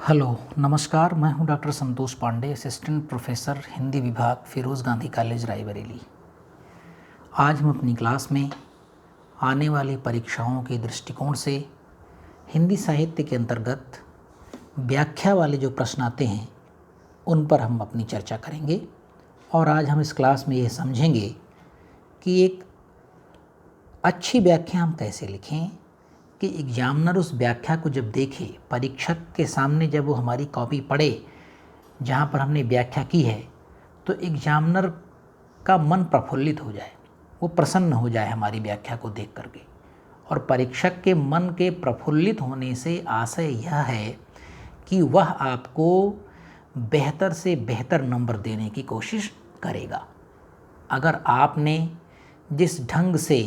Hello नमस्कार। मैं हूं doctor Santosh Pandey, assistant professor Hindi विभाग, फिरोज़ गांधी कॉलेज, रायबरेली। आज हम अपनी क्लास में आने वाली परीक्षाओं के दृष्टिकोण से हिंदी साहित्य के अंतर्गत व्याख्या वाले जो प्रश्न आते हैं उन पर हम अपनी चर्चा करेंगे। और आज हम इस क्लास में ये समझेंगे कि एक अच्छी व्याख्या हम कैसे लिखें, कि एग्जामिनर उस व्याख्या को जब देखे, परीक्षक के सामने जब वो हमारी कॉपी पढ़े जहाँ पर हमने व्याख्या की है, तो एग्जामिनर का मन प्रफुल्लित हो जाए, वो प्रसन्न हो जाए हमारी व्याख्या को देख करके। और परीक्षक के मन के प्रफुल्लित होने से आशय यह है कि वह आपको बेहतर से बेहतर नंबर देने की कोशिश करेगा। अगर आपने जिस ढंग से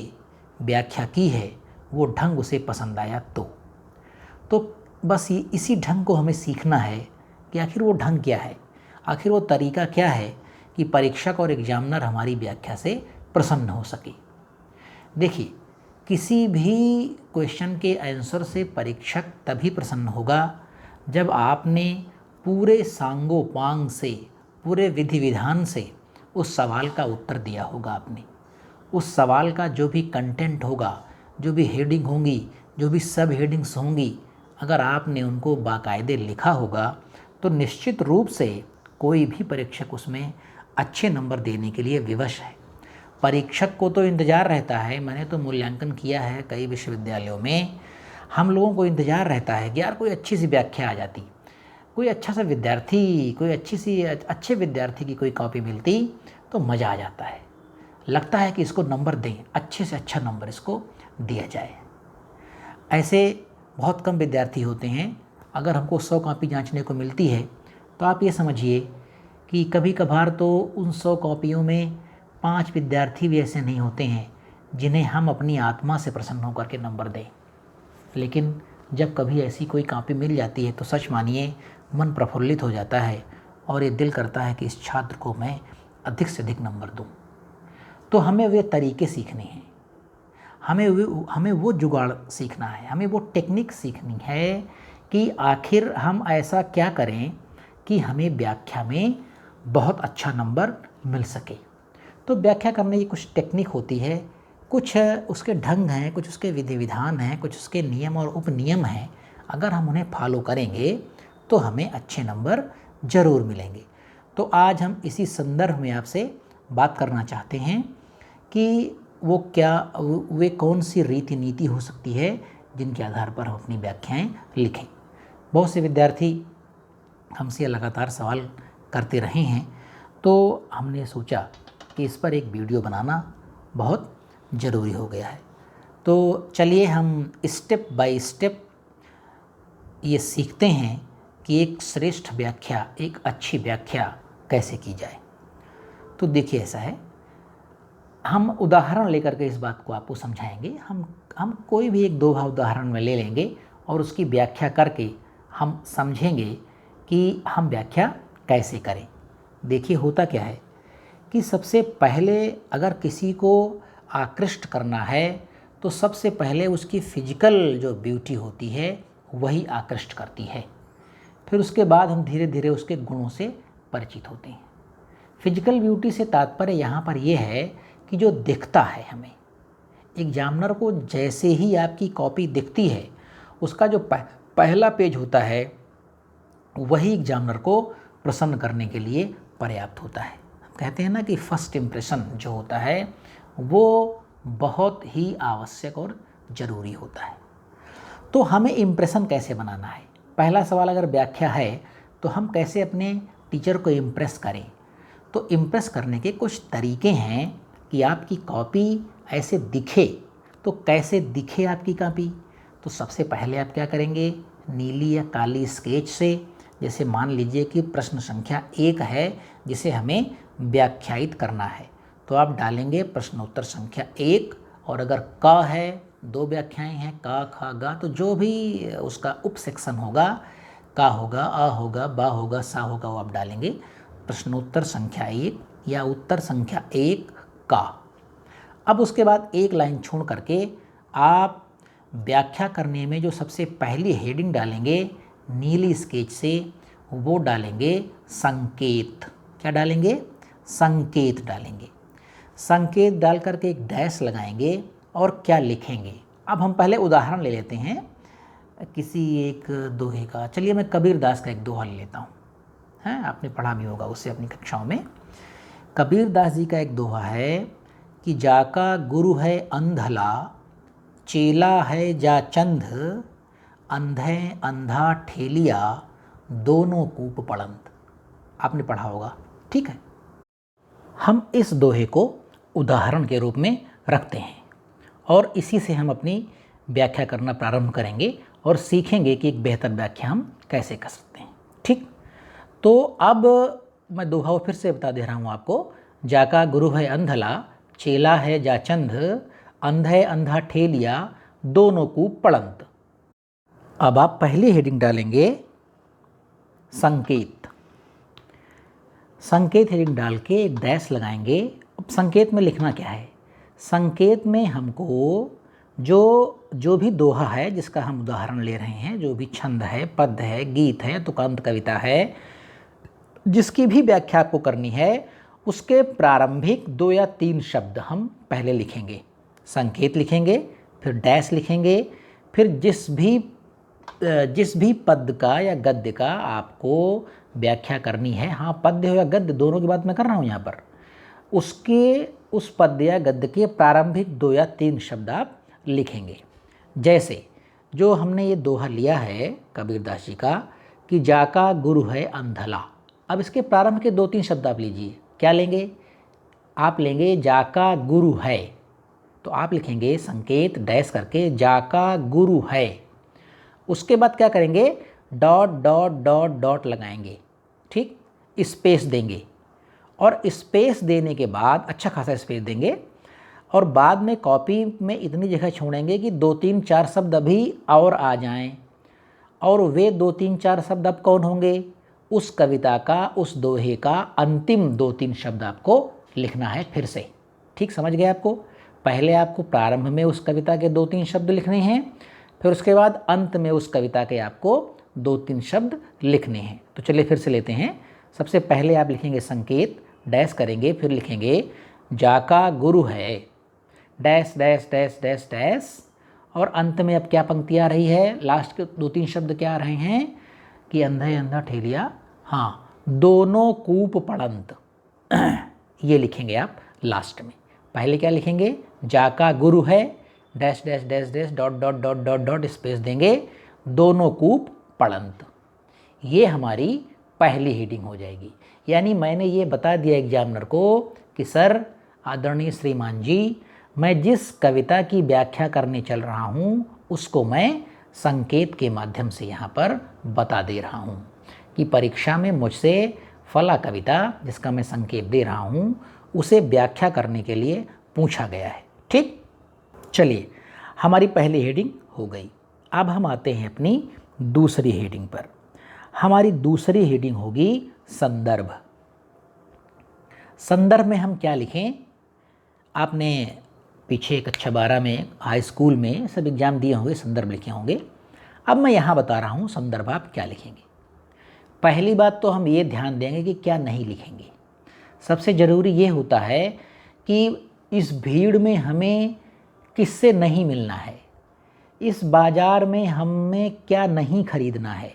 व्याख्या की है वो ढंग उसे पसंद आया तो बस ये इसी ढंग को हमें सीखना है कि आखिर वो ढंग क्या है, आखिर वो तरीका क्या है कि परीक्षक और एग्जामिनर हमारी व्याख्या से प्रसन्न हो सके। देखिए, किसी भी क्वेश्चन के आंसर से परीक्षक तभी प्रसन्न होगा जब आपने पूरे सांगोपांग से, पूरे विधि विधान से उस सवाल का उत्तर दिया होगा। आपने उस सवाल का जो भी कंटेंट होगा, जो भी हेडिंग होंगी, जो भी सब हेडिंग्स होंगी, अगर आपने उनको बाकायदे लिखा होगा तो निश्चित रूप से कोई भी परीक्षक उसमें अच्छे नंबर देने के लिए विवश है। परीक्षक को तो इंतज़ार रहता है, मैंने तो मूल्यांकन किया है कई विश्वविद्यालयों में, हम लोगों को इंतज़ार रहता है कि यार कोई अच्छी सी व्याख्या आ जाती, कोई अच्छा सा विद्यार्थी, कोई अच्छे विद्यार्थी की कोई कॉपी मिलती तो मज़ा आ जाता है, लगता है कि इसको नंबर दें, अच्छे से अच्छा नंबर इसको दिया जाए। ऐसे बहुत कम विद्यार्थी होते हैं। अगर हमको 100 कॉपी जांचने को मिलती है तो आप ये समझिए कि कभी कभार तो उन 100 कॉपियों में 5 विद्यार्थी भी ऐसे नहीं होते हैं जिन्हें हम अपनी आत्मा से प्रसन्न होकर के नंबर दें। लेकिन जब कभी ऐसी कोई कॉपी मिल जाती है तो सच मानिए मन प्रफुल्लित हो जाता है और ये दिल करता है कि इस छात्र को मैं अधिक से अधिक नंबर दूं। तो हमें वे तरीके सीखने हैं, हमें वो जुगाड़ सीखना है, हमें वो टेक्निक सीखनी है कि आखिर हम ऐसा क्या करें कि हमें व्याख्या में बहुत अच्छा नंबर मिल सके। तो व्याख्या करने की कुछ टेक्निक होती है, कुछ उसके ढंग हैं, कुछ उसके विधि विधान हैं, कुछ उसके नियम और उपनियम हैं। अगर हम उन्हें फॉलो करेंगे तो हमें अच्छे नंबर ज़रूर मिलेंगे। तो आज हम इसी संदर्भ में आपसे बात करना चाहते हैं कि वे कौन सी रीति नीति हो सकती है जिनके आधार पर हम अपनी व्याख्याएं लिखें। बहुत से विद्यार्थी हमसे लगातार सवाल करते रहे हैं, तो हमने सोचा कि इस पर एक वीडियो बनाना बहुत ज़रूरी हो गया है। तो चलिए हम स्टेप बाय स्टेप ये सीखते हैं कि एक श्रेष्ठ व्याख्या, एक अच्छी व्याख्या कैसे की जाए। तो देखिए, ऐसा है, हम उदाहरण लेकर के इस बात को आपको समझाएंगे। हम कोई भी एक दो उदाहरण में ले लेंगे और उसकी व्याख्या करके हम समझेंगे कि हम व्याख्या कैसे करें। देखिए, होता क्या है कि सबसे पहले अगर किसी को आकृष्ट करना है तो सबसे पहले उसकी फिजिकल जो ब्यूटी होती है वही आकृष्ट करती है। फिर उसके बाद हम धीरे धीरे उसके गुणों से परिचित होते हैं। फिजिकल ब्यूटी से तात्पर्य यहाँ पर यह है कि जो दिखता है, हमें एग्जामिनर को जैसे ही आपकी कॉपी दिखती है, उसका जो पहला पेज होता है वही एग्जामिनर को प्रसन्न करने के लिए पर्याप्त होता है। हम कहते हैं ना कि फर्स्ट इम्प्रेशन जो होता है वो बहुत ही आवश्यक और ज़रूरी होता है। तो हमें इम्प्रेशन कैसे बनाना है? पहला सवाल अगर व्याख्या है तो हम कैसे अपने टीचर को इम्प्रेस करें? तो इम्प्रेस करने के कुछ तरीके हैं कि आपकी कॉपी ऐसे दिखे। तो कैसे दिखे आपकी कॉपी? तो सबसे पहले आप क्या करेंगे, नीली या काली स्केच से, जैसे मान लीजिए कि प्रश्न संख्या 1 है जिसे हमें व्याख्यायित करना है, तो आप डालेंगे प्रश्न उत्तर संख्या 1। और अगर क है, 2 व्याख्याएं हैं, का, खा, गा, तो जो भी उसका उप सेक्शन होगा, का होगा, अ होगा, बा होगा, सा होगा, वो आप डालेंगे प्रश्नोत्तर संख्या 1 या उत्तर संख्या 1 का। अब उसके बाद एक लाइन छोड़ करके आप व्याख्या करने में जो सबसे पहली हेडिंग डालेंगे नीली स्केच से वो डालेंगे संकेत। क्या डालेंगे? संकेत डालेंगे। संकेत डाल करके एक डैश लगाएंगे और क्या लिखेंगे। अब हम पहले उदाहरण ले लेते हैं किसी एक दोहे का। चलिए मैं कबीरदास का एक दोहा ले लेता हूँ। हैं, आपने पढ़ा भी होगा उससे अपनी कक्षाओं में। कबीरदास जी का एक दोहा है कि जाका गुरु है अंधला, चेला है जा चंद, अंधे अंधा ठेलिया, दोनों कूप पड़ंत। आपने पढ़ा होगा, ठीक है। हम इस दोहे को उदाहरण के रूप में रखते हैं और इसी से हम अपनी व्याख्या करना प्रारंभ करेंगे और सीखेंगे कि एक बेहतर व्याख्या हम कैसे कर सकते हैं, ठीक। तो अब मैं दोहा फिर से बता दे रहा हूँ आपको। जाका गुरु है अंधला, चेला है जा चंद, अंधे अंधा ठेलिया, दोनों कूप पड़ंत। अब आप पहली हेडिंग डालेंगे संकेत। संकेत हेडिंग डाल के एक डैश लगाएंगे। अब संकेत में लिखना क्या है? संकेत में हमको जो भी दोहा है जिसका हम उदाहरण ले रहे हैं, जो भी छंद है, पद्य है, गीत है, तुकांत कविता है, जिसकी भी व्याख्या आपको करनी है, उसके प्रारंभिक 2 या 3 शब्द हम पहले लिखेंगे। संकेत लिखेंगे, फिर डैश लिखेंगे, फिर जिस भी पद्य का या गद्य का आपको व्याख्या करनी है, हाँ पद्य हो या गद्य दोनों की बात मैं कर रहा हूँ यहाँ पर, उस पद्य या गद्य के प्रारंभिक 2 या 3 शब्द आप लिखेंगे। जैसे जो हमने ये दोहा लिया है कबीरदास जी का कि जाका गुरु है अंधला। अब इसके प्रारंभ के 2-3 शब्द आप लीजिए। क्या लेंगे? आप लेंगे जाका गुरु है, तो आप लिखेंगे संकेत डैश करके जाका गुरु है। उसके बाद क्या करेंगे? डॉट डॉट डॉट डॉट लगाएंगे, ठीक, स्पेस देंगे और स्पेस देने के बाद अच्छा खासा स्पेस देंगे और बाद में कॉपी में इतनी जगह छोड़ेंगे कि 2-3-4 शब्द अभी और आ जाएं। और वे 2-3-4 शब्द अब कौन होंगे? उस कविता का, उस दोहे का अंतिम 2-3 शब्द आपको लिखना है फिर से, ठीक, समझ गए आपको? पहले आपको प्रारंभ में उस कविता के 2-3 शब्द लिखने हैं, फिर उसके बाद अंत में उस कविता के आपको 2-3 शब्द लिखने हैं। तो चलिए फिर से लेते हैं। सबसे पहले आप लिखेंगे संकेत, डैश करेंगे, फिर लिखेंगे जाका गुरु है, dash dash dash dash dash, और अंत में अब क्या पंक्ति आ रही है? लास्ट के 2-3 शब्द क्या आ रहे हैं कि अंधा अंधा ठेलिया, हाँ, दोनों कूप पड़ंत। ये लिखेंगे आप लास्ट में। पहले क्या लिखेंगे? जाका गुरु है, dash dash dash dash dot dot dot dot dot space देंगे, दोनों कूप पड़ंत। ये हमारी पहली हेडिंग हो जाएगी। यानी मैंने ये बता दिया एग्जामिनर को कि सर आदरणीय श्रीमान जी, मैं जिस कविता की व्याख्या करने चल रहा हूँ उसको मैं संकेत के माध्यम से यहाँ पर बता दे रहा हूँ कि परीक्षा में मुझसे फला कविता जिसका मैं संकेत दे रहा हूँ उसे व्याख्या करने के लिए पूछा गया है, ठीक। चलिए हमारी पहली हेडिंग हो गई। अब हम आते हैं अपनी दूसरी हेडिंग पर। हमारी दूसरी हेडिंग होगी संदर्भ। संदर्भ में हम क्या लिखें? आपने पीछे कक्षा 12 में हाई स्कूल में सब एग्जाम दिए होंगे, संदर्भ लिखे होंगे। अब मैं यहाँ बता रहा हूँ संदर्भ आप क्या लिखेंगे। पहली बात तो हम ये ध्यान देंगे कि क्या नहीं लिखेंगे। सबसे ज़रूरी ये होता है कि इस भीड़ में हमें किससे नहीं मिलना है, इस बाज़ार में हमें क्या नहीं खरीदना है,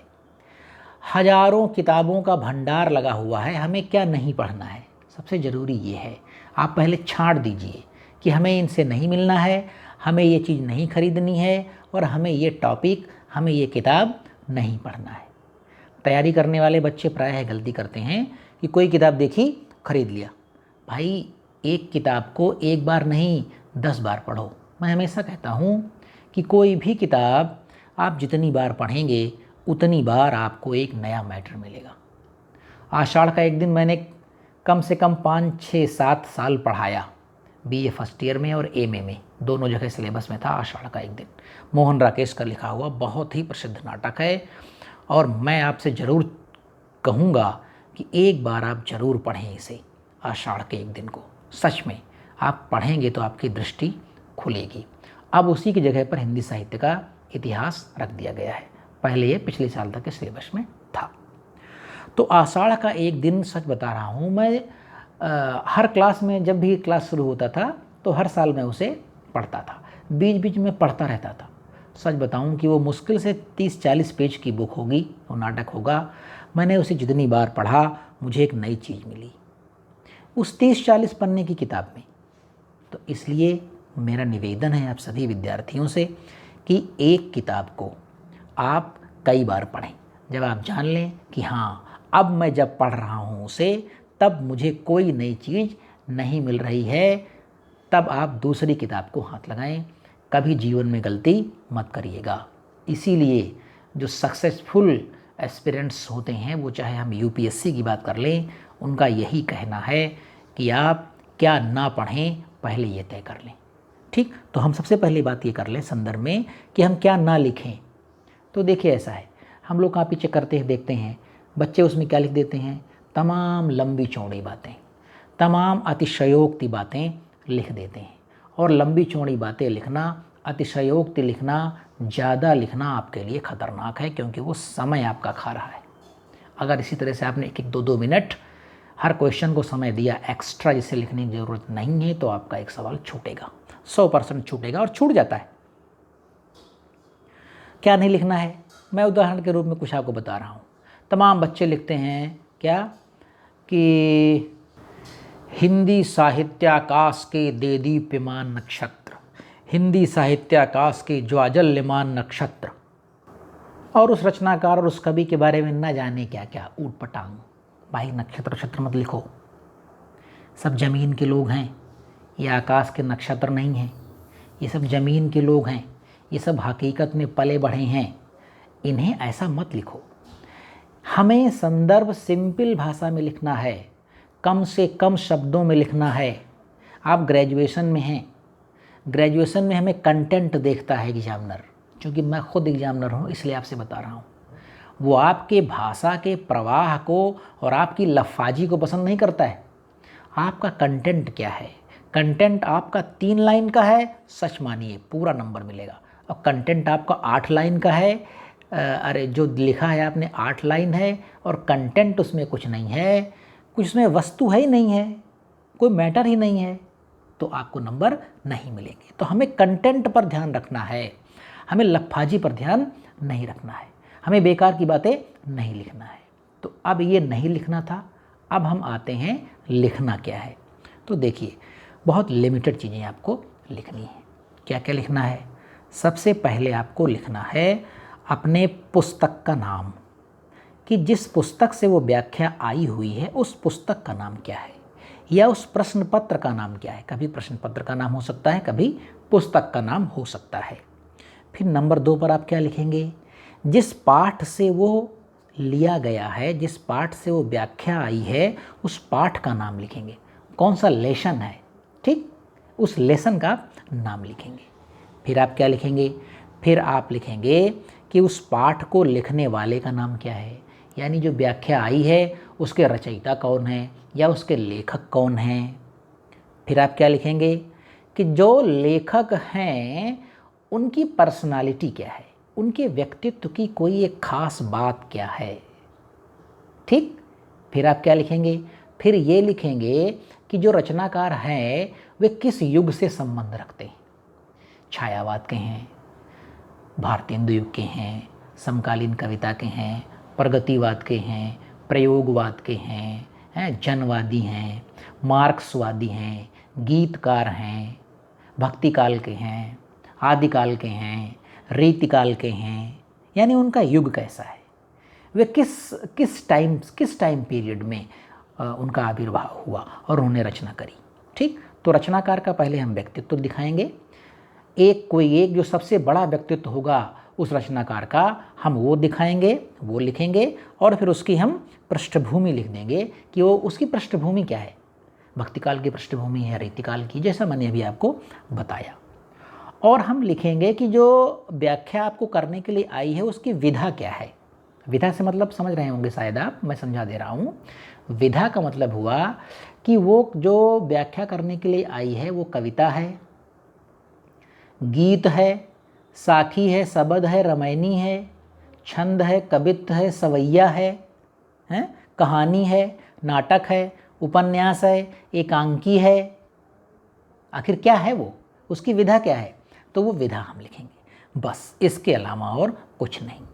हजारों किताबों का भंडार लगा हुआ है, हमें क्या नहीं पढ़ना है। सबसे ज़रूरी ये है, आप पहले छांट दीजिए कि हमें इनसे नहीं मिलना है, हमें ये चीज़ नहीं खरीदनी है और हमें ये टॉपिक, हमें ये किताब नहीं पढ़ना है। तैयारी करने वाले बच्चे प्रायः गलती करते हैं कि कोई किताब देखी, खरीद लिया। भाई एक किताब को एक बार नहीं 10 बार पढ़ो। मैं हमेशा कहता हूँ कि कोई भी किताब आप जितनी बार पढ़ेंगे उतनी बार आपको एक नया मैटर मिलेगा। आषाढ़ का एक दिन मैंने कम से कम 5-6-7 साल पढ़ाया, BA फर्स्ट ईयर में और MA में, दोनों जगह सिलेबस में था आषाढ़ का एक दिन। मोहन राकेश का लिखा हुआ बहुत ही प्रसिद्ध नाटक है और मैं आपसे ज़रूर कहूँगा कि एक बार आप ज़रूर पढ़ें इसे, आषाढ़ के एक दिन को। सच में आप पढ़ेंगे तो आपकी दृष्टि खुलेगी। अब उसी की जगह पर हिंदी साहित्य का इतिहास रख दिया गया है। पहले ये पिछले साल तक के सिलेबस में था। तो आषाढ़ का एक दिन, सच बता रहा हूँ मैं, हर क्लास में जब भी क्लास शुरू होता था तो हर साल मैं उसे पढ़ता था, बीच बीच में पढ़ता रहता था। सच बताऊं कि वो मुश्किल से 30-40 पेज की बुक होगी, वो नाटक होगा। मैंने उसे जितनी बार पढ़ा मुझे एक नई चीज़ मिली उस 30-40 पन्ने की किताब में। तो इसलिए मेरा निवेदन है आप सभी विद्यार्थियों से कि एक किताब को आप कई बार पढ़ें। जब आप जान लें कि हाँ, अब मैं जब पढ़ रहा हूँ उसे, तब मुझे कोई नई चीज़ नहीं मिल रही है, तब आप दूसरी किताब को हाथ लगाएं। कभी जीवन में गलती मत करिएगा। इसीलिए जो सक्सेसफुल एस्पिरेंट्स होते हैं, वो चाहे हम यूपीएससी की बात कर लें, उनका यही कहना है कि आप क्या ना पढ़ें पहले ये तय कर लें। ठीक, तो हम सबसे पहली बात ये कर लें संदर्भ में कि हम क्या ना लिखें। तो देखिए ऐसा है, हम लोग कॉपी चेक करते हैं, देखते हैं बच्चे उसमें क्या लिख देते हैं, तमाम लंबी चौड़ी बातें, तमाम अतिशयोक्ति बातें लिख देते हैं। और लंबी चौड़ी बातें लिखना, अतिशयोक्ति लिखना, ज़्यादा लिखना आपके लिए ख़तरनाक है, क्योंकि वो समय आपका खा रहा है। अगर इसी तरह से आपने 1-1, 2-2 मिनट हर क्वेश्चन को समय दिया एक्स्ट्रा जिसे लिखने की ज़रूरत नहीं है, तो आपका एक सवाल छूटेगा, 100% छूटेगा, और छूट जाता है। क्या नहीं लिखना है, मैं उदाहरण के रूप में कुछ आपको बता रहा हूँ। तमाम बच्चे लिखते हैं क्या कि हिंदी साहित्याकाश के देदीप्यमान नक्षत्र, हिंदी साहित्याकाश के ज्वाजल्यमान नक्षत्र, और उस रचनाकार और उस कवि के बारे में न जाने क्या क्या ऊट पटांग। भाई नक्षत्र मत लिखो, सब ज़मीन के लोग हैं, ये आकाश के नक्षत्र नहीं हैं, ये सब ज़मीन के लोग हैं, ये सब हकीकत में पले बढ़े हैं, इन्हें ऐसा मत लिखो। हमें संदर्भ सिंपल भाषा में लिखना है, कम से कम शब्दों में लिखना है। आप ग्रेजुएशन में हैं, ग्रेजुएशन में हमें कंटेंट देखता है एग्जामिनर, क्योंकि मैं खुद एग्जामिनर हूँ इसलिए आपसे बता रहा हूँ। वो आपके भाषा के प्रवाह को और आपकी लफाजी को पसंद नहीं करता है। आपका कंटेंट क्या है? कंटेंट आपका 3 लाइन का है, सच मानिए पूरा नंबर मिलेगा। और कंटेंट आपका 8 लाइन का है, अरे जो लिखा है आपने 8 लाइन है और कंटेंट उसमें कुछ नहीं है, कुछ उसमें वस्तु है ही नहीं है, कोई मैटर ही नहीं है, तो आपको नंबर नहीं मिलेंगे। तो हमें कंटेंट पर ध्यान रखना है, हमें लफाजी पर ध्यान नहीं रखना है, हमें बेकार की बातें नहीं लिखना है। तो अब ये नहीं लिखना था, अब हम आते हैं लिखना क्या है। तो देखिए बहुत लिमिटेड चीज़ें आपको लिखनी है। क्या क्या लिखना है? सबसे पहले आपको लिखना है अपने पुस्तक का नाम, कि जिस पुस्तक से वो व्याख्या आई हुई है उस पुस्तक का नाम क्या है, या उस प्रश्न पत्र का नाम क्या है। कभी प्रश्न पत्र का नाम हो सकता है, कभी पुस्तक का नाम हो सकता है। फिर नंबर 2 पर आप क्या लिखेंगे? जिस पाठ से वो लिया गया है, जिस पाठ से वो व्याख्या आई है, उस पाठ का नाम लिखेंगे। कौन सा लेसन है, ठीक, उस लेसन का नाम लिखेंगे। फिर आप क्या लिखेंगे? फिर आप लिखेंगे कि उस पाठ को लिखने वाले का नाम क्या है, यानी जो व्याख्या आई है उसके रचयिता कौन है या उसके लेखक कौन हैं। फिर आप क्या लिखेंगे कि जो लेखक हैं उनकी पर्सनालिटी क्या है, उनके व्यक्तित्व की कोई एक खास बात क्या है, ठीक। फिर आप क्या लिखेंगे? फिर ये लिखेंगे कि जो रचनाकार हैं वे किस युग से संबंध रखते हैं। छायावाद के हैं, भारतेंदु युग के हैं, समकालीन कविता के हैं, प्रगतिवाद के हैं, प्रयोगवाद के हैं, जनवादी हैं, मार्क्सवादी हैं, गीतकार हैं, भक्तिकाल के हैं, आदिकाल के हैं, रीतिकाल के हैं, यानी उनका युग कैसा है, वे किस टाइम पीरियड में उनका आविर्भाव हुआ और उन्होंने रचना करी, ठीक। तो रचनाकार का पहले हम व्यक्तित्व दिखाएंगे, एक जो सबसे बड़ा व्यक्तित्व होगा उस रचनाकार का हम वो दिखाएंगे, वो लिखेंगे, और फिर उसकी हम पृष्ठभूमि लिख देंगे कि वो उसकी पृष्ठभूमि क्या है, भक्तिकाल की पृष्ठभूमि है, रीतिकाल की, जैसा मैंने अभी आपको बताया। और हम लिखेंगे कि जो व्याख्या आपको करने के लिए आई है उसकी विधा क्या है। विधा से मतलब समझ रहे होंगे शायद आप, मैं समझा दे रहा हूँ। विधा का मतलब हुआ कि वो जो व्याख्या करने के लिए आई है वो कविता है, गीत है, साखी है, सबद है, रामायणी है, छंद है, कवित्व है, सवैया है, कहानी है, नाटक है, उपन्यास है, एकांकी है। आखिर क्या है वो, उसकी विधा क्या है? तो वो विधा हम लिखेंगे, बस इसके अलावा और कुछ नहीं।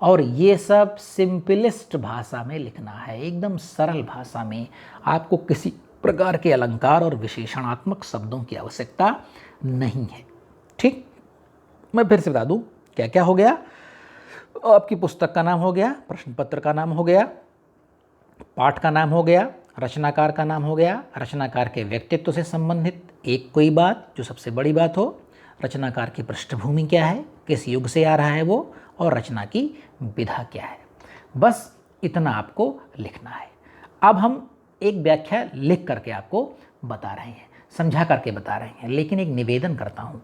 और ये सब सिंपलेस्ट भाषा में लिखना है, एकदम सरल भाषा में। आपको किसी प्रकार के अलंकार और विशेषणात्मक शब्दों की आवश्यकता नहीं है। ठीक, मैं फिर से बता दूं क्या क्या हो गया। आपकी पुस्तक का नाम हो गया, प्रश्न पत्र का नाम हो गया, पाठ का नाम हो गया, रचनाकार का नाम हो गया, रचनाकार के व्यक्तित्व से संबंधित एक कोई बात जो सबसे बड़ी बात हो, रचनाकार की पृष्ठभूमि क्या है, किस युग से आ रहा है वो, और रचना की विधा क्या है। बस इतना आपको लिखना है। अब हम एक व्याख्या लिख करके आपको बता रहे हैं, समझा करके बता रहे हैं, लेकिन एक निवेदन करता हूँ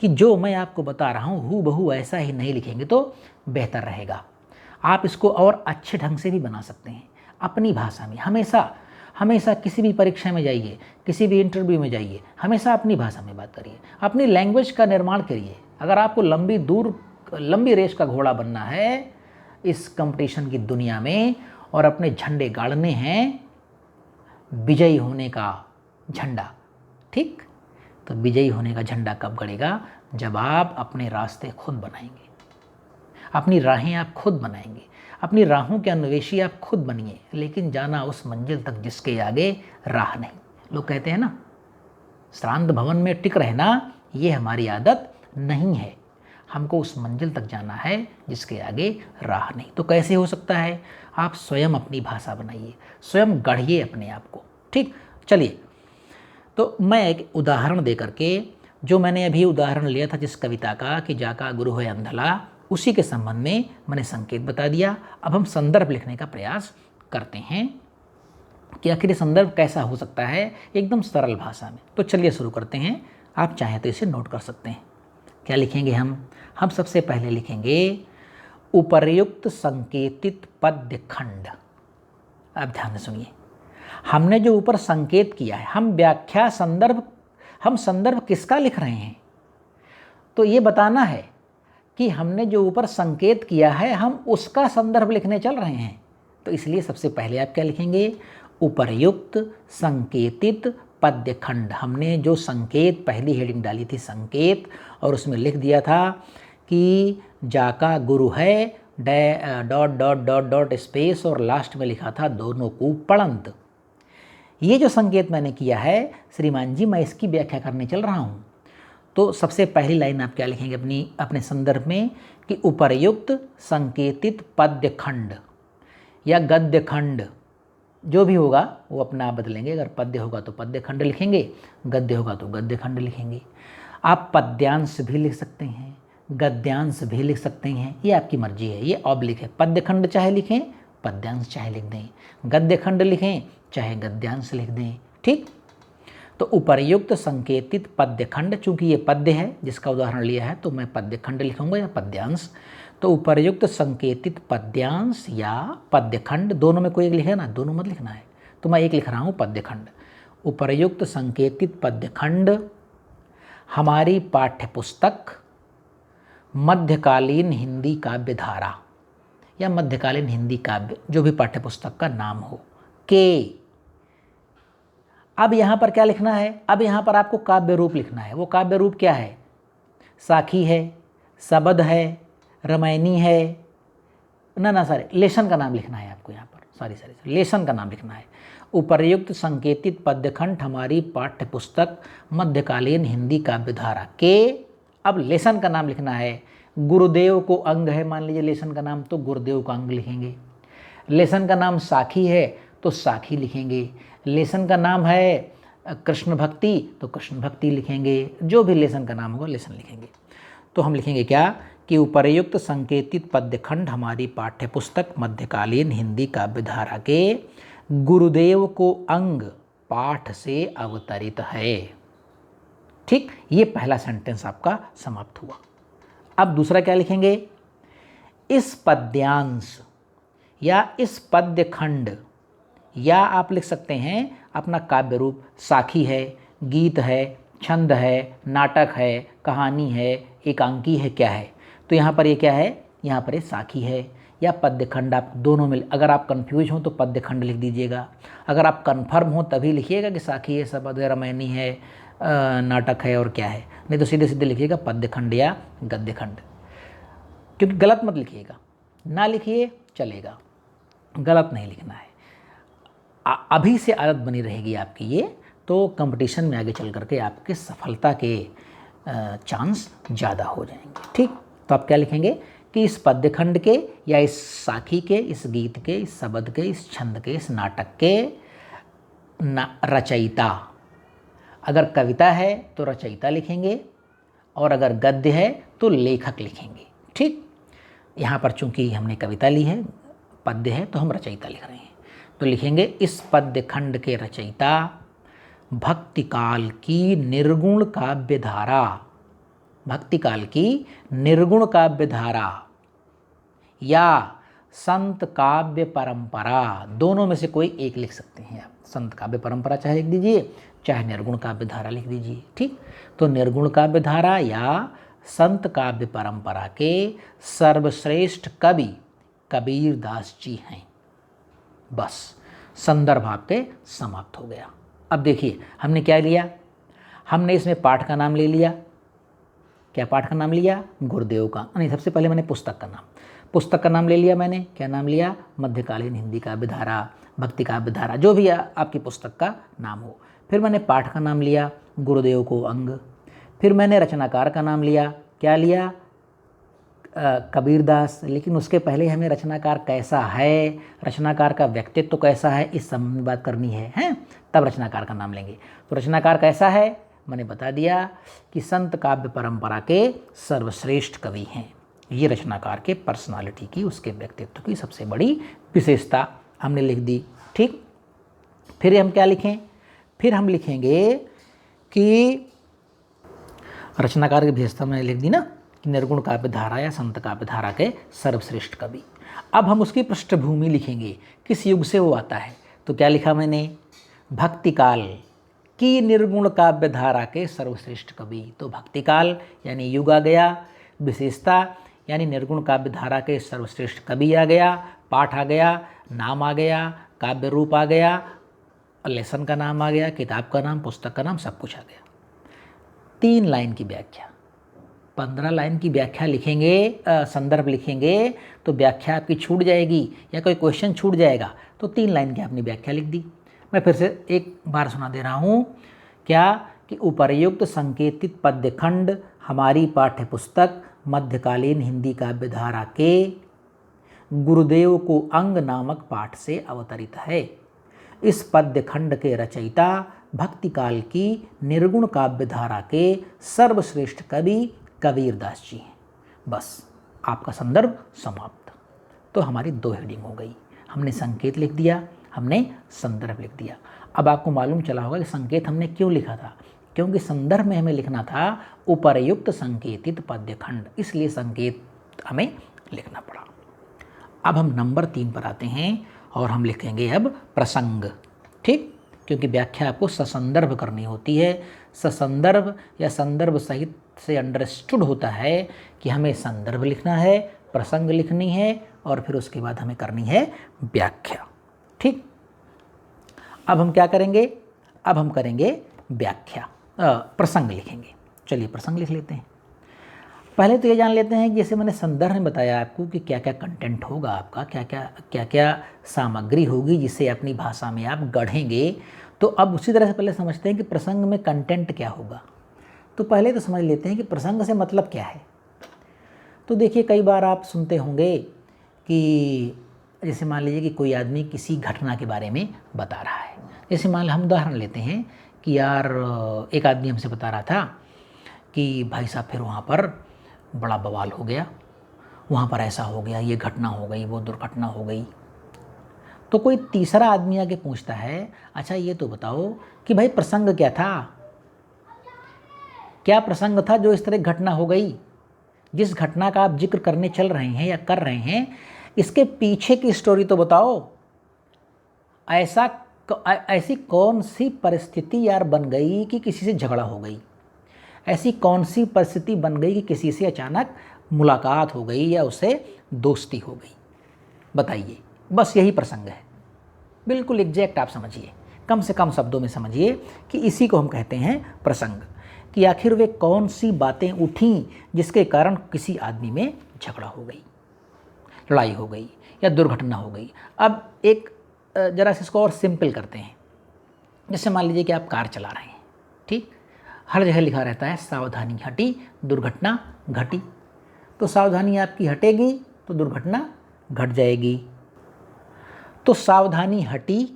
कि जो मैं आपको बता रहा हूँ हूबहू ऐसा ही नहीं लिखेंगे तो बेहतर रहेगा। आप इसको और अच्छे ढंग से भी बना सकते हैं अपनी भाषा में। हमेशा किसी भी परीक्षा में जाइए, किसी भी इंटरव्यू में जाइए, हमेशा अपनी भाषा में बात करिए, अपनी लैंग्वेज का निर्माण करिए। अगर आपको लंबी रेस का घोड़ा बनना है इस कंपटीशन की दुनिया में और अपने झंडे गाड़ने हैं, विजयी होने का झंडा, ठीक, तो विजयी होने का झंडा कब गड़ेगा? जब आप अपने रास्ते खुद बनाएंगे, अपनी राहें आप खुद बनाएंगे, अपनी राहों के अन्वेषी आप खुद बनिए, लेकिन जाना उस मंजिल तक जिसके आगे राह नहीं। लोग कहते हैं ना, श्रांत भवन में टिक रहना ये हमारी आदत नहीं है, हमको उस मंजिल तक जाना है जिसके आगे राह नहीं। तो कैसे हो सकता है? आप स्वयं अपनी भाषा बनाइए, स्वयं गढ़िए अपने आप को। ठीक, चलिए, तो मैं एक उदाहरण दे करके, जो मैंने अभी उदाहरण लिया था जिस कविता का कि जाका गुरु है अंधला, उसी के संबंध में मैंने संकेत बता दिया। अब हम संदर्भ लिखने का प्रयास करते हैं कि आखिर ये संदर्भ कैसा हो सकता है एकदम सरल भाषा में। तो चलिए शुरू करते हैं। आप चाहें तो इसे नोट कर सकते हैं। क्या लिखेंगे हम सबसे पहले लिखेंगे उपर्युक्त संकेतित पद्य खंड। अब ध्यान से सुनिए, हमने जो ऊपर संकेत किया है, हम संदर्भ किसका लिख रहे हैं, तो ये बताना है कि हमने जो ऊपर संकेत किया है हम उसका संदर्भ लिखने चल रहे हैं। तो इसलिए सबसे पहले आप क्या लिखेंगे? उपर्युक्त संकेतित पद्य खंड। हमने जो संकेत, पहली हेडिंग डाली थी संकेत, और उसमें लिख दिया था कि जाका गुरु है dot dot dot dot space, और लास्ट में लिखा था दोनों को पढ़ंत। ये जो संकेत मैंने किया है श्रीमान जी, मैं इसकी व्याख्या करने चल रहा हूँ। तो सबसे पहली लाइन आप क्या लिखेंगे अपने संदर्भ में कि उपर्युक्त संकेतित पद्य खंड या गद्य खंड, जो भी होगा वो अपना आप बदलेंगे। अगर पद्य होगा तो पद्य खंड लिखेंगे, गद्य होगा तो गद्य खंड लिखेंगे। आप पद्यांश भी लिख सकते हैं, गद्यांश भी लिख सकते हैं, ये आपकी मर्जी है, ये ऑब्लिक है। पद्य खंड चाहे लिखें, पद्यांश चाहे लिख दें, गद्य खंड लिखें चाहे गद्यांश लिख दें। ठीक, तो उपर्युक्त संकेतित पद्य खंड, चूंकि ये पद्य है जिसका उदाहरण लिया है तो मैं पद्य खंड लिखूंगा या पद्यांश। तो उपर्युक्त संकेतित पद्यांश या पद्य खंड, दोनों में कोई एक लिखे ना, दोनों मत लिखना है, तो मैं एक लिख रहा हूँ पद्य खंड। उपर्युक्त संकेतित पद्य खंड हमारी पाठ्यपुस्तक मध्यकालीन हिंदी काव्य धारा या मध्यकालीन हिंदी काव्य, जो भी पाठ्यपुस्तक का नाम हो, के। अब यहाँ पर क्या लिखना है? अब यहाँ पर आपको काव्य रूप लिखना है। वो काव्य रूप क्या है? साखी है, सबद है, रामायणी है, लेसन का नाम लिखना है आपको यहाँ पर, लेसन का नाम लिखना है। उपर्युक्त संकेतित पद्यखंड हमारी पाठ्यपुस्तक मध्यकालीन हिंदी काव्य धारा के। अब लेसन का नाम लिखना है। गुरुदेव को अंग है, मान लीजिए लेसन का नाम, तो गुरुदेव का अंग लिखेंगे। लेसन का नाम साखी है तो साखी लिखेंगे। लेसन का नाम है कृष्ण भक्ति तो कृष्ण भक्ति लिखेंगे। जो भी लेसन का नाम होगा लेसन लिखेंगे। तो हम लिखेंगे क्या कि उपर्युक्त संकेतित पद्यखंड हमारी पाठ्यपुस्तक मध्यकालीन हिंदी काव्य धारा के गुरुदेव को अंग पाठ से अवतरित है। ठीक, ये पहला सेंटेंस आपका समाप्त हुआ। अब दूसरा क्या लिखेंगे? इस पद्यांश या इस पद्यखंड, या आप लिख सकते हैं अपना काव्य रूप, साखी है, गीत है, छंद है, नाटक है, कहानी है, एकांकी है, क्या है? तो यहाँ पर ये क्या है? यहाँ पर ये साखी है या पद्यखंड, आप दोनों में, अगर आप कंफ्यूज हो तो पद्यखंड लिख दीजिएगा। अगर आप कन्फर्म हो तभी लिखिएगा कि साखी है, शबद है, रामायणी है, नाटक है और क्या है, नहीं तो सीधे सीधे लिखिएगा पद्यखंड या गद्यखंड, क्योंकि गलत मत लिखिएगा, ना लिखिए चलेगा, गलत नहीं लिखना है। अभी से आदत बनी रहेगी आपकी ये, तो कंपटीशन में आगे चल करके आपके सफलता के चांस ज़्यादा हो जाएंगे। ठीक, तो आप क्या लिखेंगे कि इस पद्यखंड के या इस साखी के, इस गीत के, इस शबद के, इस छंद के, इस नाटक के रचयिता, अगर कविता है तो रचयिता लिखेंगे और अगर गद्य है तो लेखक लिखेंगे। ठीक, यहाँ पर चूंकि हमने कविता ली है, पद्य है, तो हम रचयिता लिख रहे हैं, तो लिखेंगे इस पद्यखंड के रचयिता भक्तिकाल की निर्गुण काव्य धारा, भक्तिकाल की निर्गुण काव्य धारा या संत काव्य परंपरा, दोनों में से कोई एक लिख सकते हैं आप। संत काव्य परंपरा चाहे लिख दीजिए, चाहे निर्गुण काव्य धारा लिख दीजिए। ठीक, तो निर्गुण काव्य धारा या संत काव्य परंपरा के सर्वश्रेष्ठ कवि कबीर दास जी हैं। बस संदर्भ आपके समाप्त हो गया। अब देखिए हमने क्या लिया, हमने इसमें पाठ का नाम ले लिया। क्या पाठ का नाम लिया? गुरुदेव का, नहीं सबसे पहले मैंने पुस्तक का नाम, पुस्तक का नाम ले लिया मैंने। क्या नाम लिया? मध्यकालीन हिंदी काव्य धारा, भक्ति काव्य धारा, जो भी आपकी पुस्तक का नाम हो। फिर मैंने पाठ का नाम लिया, गुरुदेव को अंग। फिर मैंने रचनाकार का नाम लिया, क्या लिया? कबीरदास। लेकिन उसके पहले हमें रचनाकार कैसा है, रचनाकार का व्यक्तित्व तो कैसा है, इस संबंध में बात करनी है, हैं? तब रचनाकार का नाम लेंगे। तो रचनाकार कैसा है मैंने बता दिया कि संत काव्य परंपरा के सर्वश्रेष्ठ कवि हैं। ये रचनाकार के पर्सनालिटी की, उसके व्यक्तित्व की सबसे बड़ी विशेषता हमने लिख दी। ठीक, फिर हम क्या लिखें? फिर हम लिखेंगे कि रचनाकार की विशेषता मैंने लिख दी ना, कि निर्गुण काव्य धारा या संत काव्य धारा के सर्वश्रेष्ठ कवि। अब हम उसकी पृष्ठभूमि लिखेंगे, किस युग से वो आता है। तो क्या लिखा मैंने? भक्तिकाल की निर्गुण काव्य धारा के सर्वश्रेष्ठ कवि। तो भक्तिकाल यानी युग आ गया, विशेषता यानी निर्गुण काव्य धारा के सर्वश्रेष्ठ कवि आ गया, पाठ आ गया, नाम आ गया, काव्य रूप आ गया, लेसन का नाम आ गया, किताब का नाम, पुस्तक का नाम, सब कुछ आ गया। 3 लाइन की व्याख्या, 15 लाइन की व्याख्या लिखेंगे, संदर्भ लिखेंगे तो व्याख्या आपकी छूट जाएगी या कोई क्वेश्चन छूट जाएगा। तो 3 लाइन की आपने व्याख्या लिख दी। मैं फिर से एक बार सुना दे रहा हूँ, क्या कि उपर्युक्त संकेतित पद्यखंड हमारी पाठ्यपुस्तक मध्यकालीन हिंदी काव्य धारा के गुरुदेव को अंग नामक पाठ से अवतरित है। इस पद्यखंड के रचयिता भक्तिकाल की निर्गुण काव्य धारा के सर्वश्रेष्ठ कवि कबीरदास जी हैं। बस आपका संदर्भ समाप्त। तो हमारी 2 हेडिंग हो गई, हमने संकेत लिख दिया, हमने संदर्भ लिख दिया। अब आपको मालूम चला होगा कि संकेत हमने क्यों लिखा था, क्योंकि संदर्भ में हमें लिखना था उपर्युक्त संकेतित पद्यखंड, इसलिए संकेत हमें लिखना पड़ा। अब हम नंबर 3 पर आते हैं और हम लिखेंगे अब प्रसंग। ठीक, क्योंकि व्याख्या आपको ससंदर्भ करनी होती है। ससंदर्भ या संदर्भ सहित से अंडरस्टूड होता है कि हमें संदर्भ लिखना है, प्रसंग लिखनी है और फिर उसके बाद हमें करनी है व्याख्या। ठीक, अब हम क्या करेंगे? अब हम करेंगे व्याख्या, प्रसंग लिखेंगे। चलिए प्रसंग लिख लेते हैं। पहले तो ये जान लेते हैं कि जैसे मैंने संदर्भ में बताया आपको कि क्या क्या कंटेंट होगा आपका, क्या क्या सामग्री होगी जिसे अपनी भाषा में आप गढ़ेंगे। तो अब उसी तरह से पहले समझते हैं कि प्रसंग में कंटेंट क्या होगा। तो पहले तो समझ लेते हैं कि प्रसंग से मतलब क्या है। तो देखिए कई बार आप सुनते होंगे कि जैसे मान लीजिए कि कोई आदमी किसी घटना के बारे में बता रहा है। जैसे मान हम उदाहरण लेते हैं कि यार एक आदमी हमसे बता रहा था कि भाई साहब फिर वहाँ पर बड़ा बवाल हो गया, वहाँ पर ऐसा हो गया, ये घटना हो गई, वो दुर्घटना हो गई। तो कोई तीसरा आदमी आके पूछता है, अच्छा ये तो बताओ कि भाई प्रसंग क्या था, क्या प्रसंग था जो इस तरह घटना हो गई, जिस घटना का आप जिक्र करने चल रहे हैं या कर रहे हैं, इसके पीछे की स्टोरी तो बताओ। ऐसी कौन सी परिस्थिति यार बन गई कि किसी से झगड़ा हो गई, ऐसी कौन सी परिस्थिति बन गई कि किसी से अचानक मुलाकात हो गई या उससे दोस्ती हो गई। बताइए, बस यही प्रसंग है। बिल्कुल एग्जैक्ट आप समझिए, कम से कम शब्दों में समझिए कि इसी को हम कहते हैं प्रसंग, कि आखिर वे कौन सी बातें उठीं जिसके कारण किसी आदमी में झगड़ा हो गई, लड़ाई हो गई या दुर्घटना हो गई। अब एक ज़रा से इसको और सिंपल करते हैं। जैसे मान लीजिए कि आप कार चला रहे हैं, ठीक, हर जगह लिखा रहता है सावधानी हटी दुर्घटना घटी। तो सावधानी आपकी हटेगी तो दुर्घटना घट जाएगी। तो सावधानी हटी,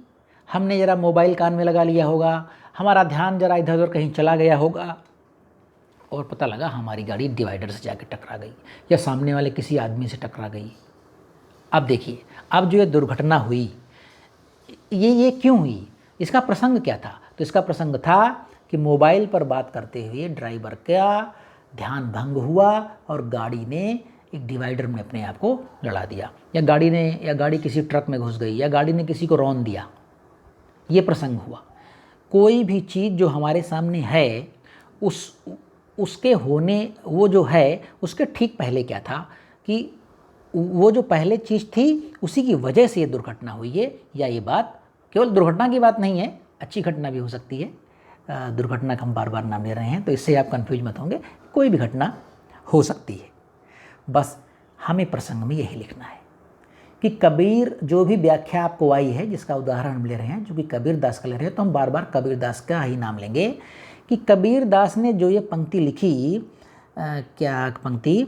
हमने ज़रा मोबाइल कान में लगा लिया होगा, हमारा ध्यान ज़रा इधर उधर कहीं चला गया होगा और पता लगा हमारी गाड़ी डिवाइडर से जाके टकरा गई या सामने वाले किसी आदमी से टकरा गई। अब देखिए, अब जो ये दुर्घटना हुई ये क्यों हुई, इसका प्रसंग क्या था? तो इसका प्रसंग था कि मोबाइल पर बात करते हुए ड्राइवर का ध्यान भंग हुआ और गाड़ी ने एक डिवाइडर में अपने आप को लड़ा दिया, या गाड़ी किसी ट्रक में घुस गई, या गाड़ी ने किसी को रौंद दिया। ये प्रसंग हुआ। कोई भी चीज़ जो हमारे सामने है उसके होने, वो जो है उसके ठीक पहले क्या था कि वो जो पहले चीज़ थी उसी की वजह से ये दुर्घटना हुई है। या ये बात केवल दुर्घटना की बात नहीं है, अच्छी घटना भी हो सकती है। दुर्घटना का हम बार बार नाम ले रहे हैं तो इससे आप कंफ्यूज मत होंगे, कोई भी घटना हो सकती है। बस हमें प्रसंग में यही लिखना है कि कबीर, जो भी व्याख्या आपको आई है जिसका उदाहरण हम ले रहे हैं, जो कि कबीर दास का ले रहे हैं, तो हम बार बार कबीर दास का ही नाम लेंगे कि कबीर दास ने जो ये पंक्ति लिखी, क्या पंक्ति,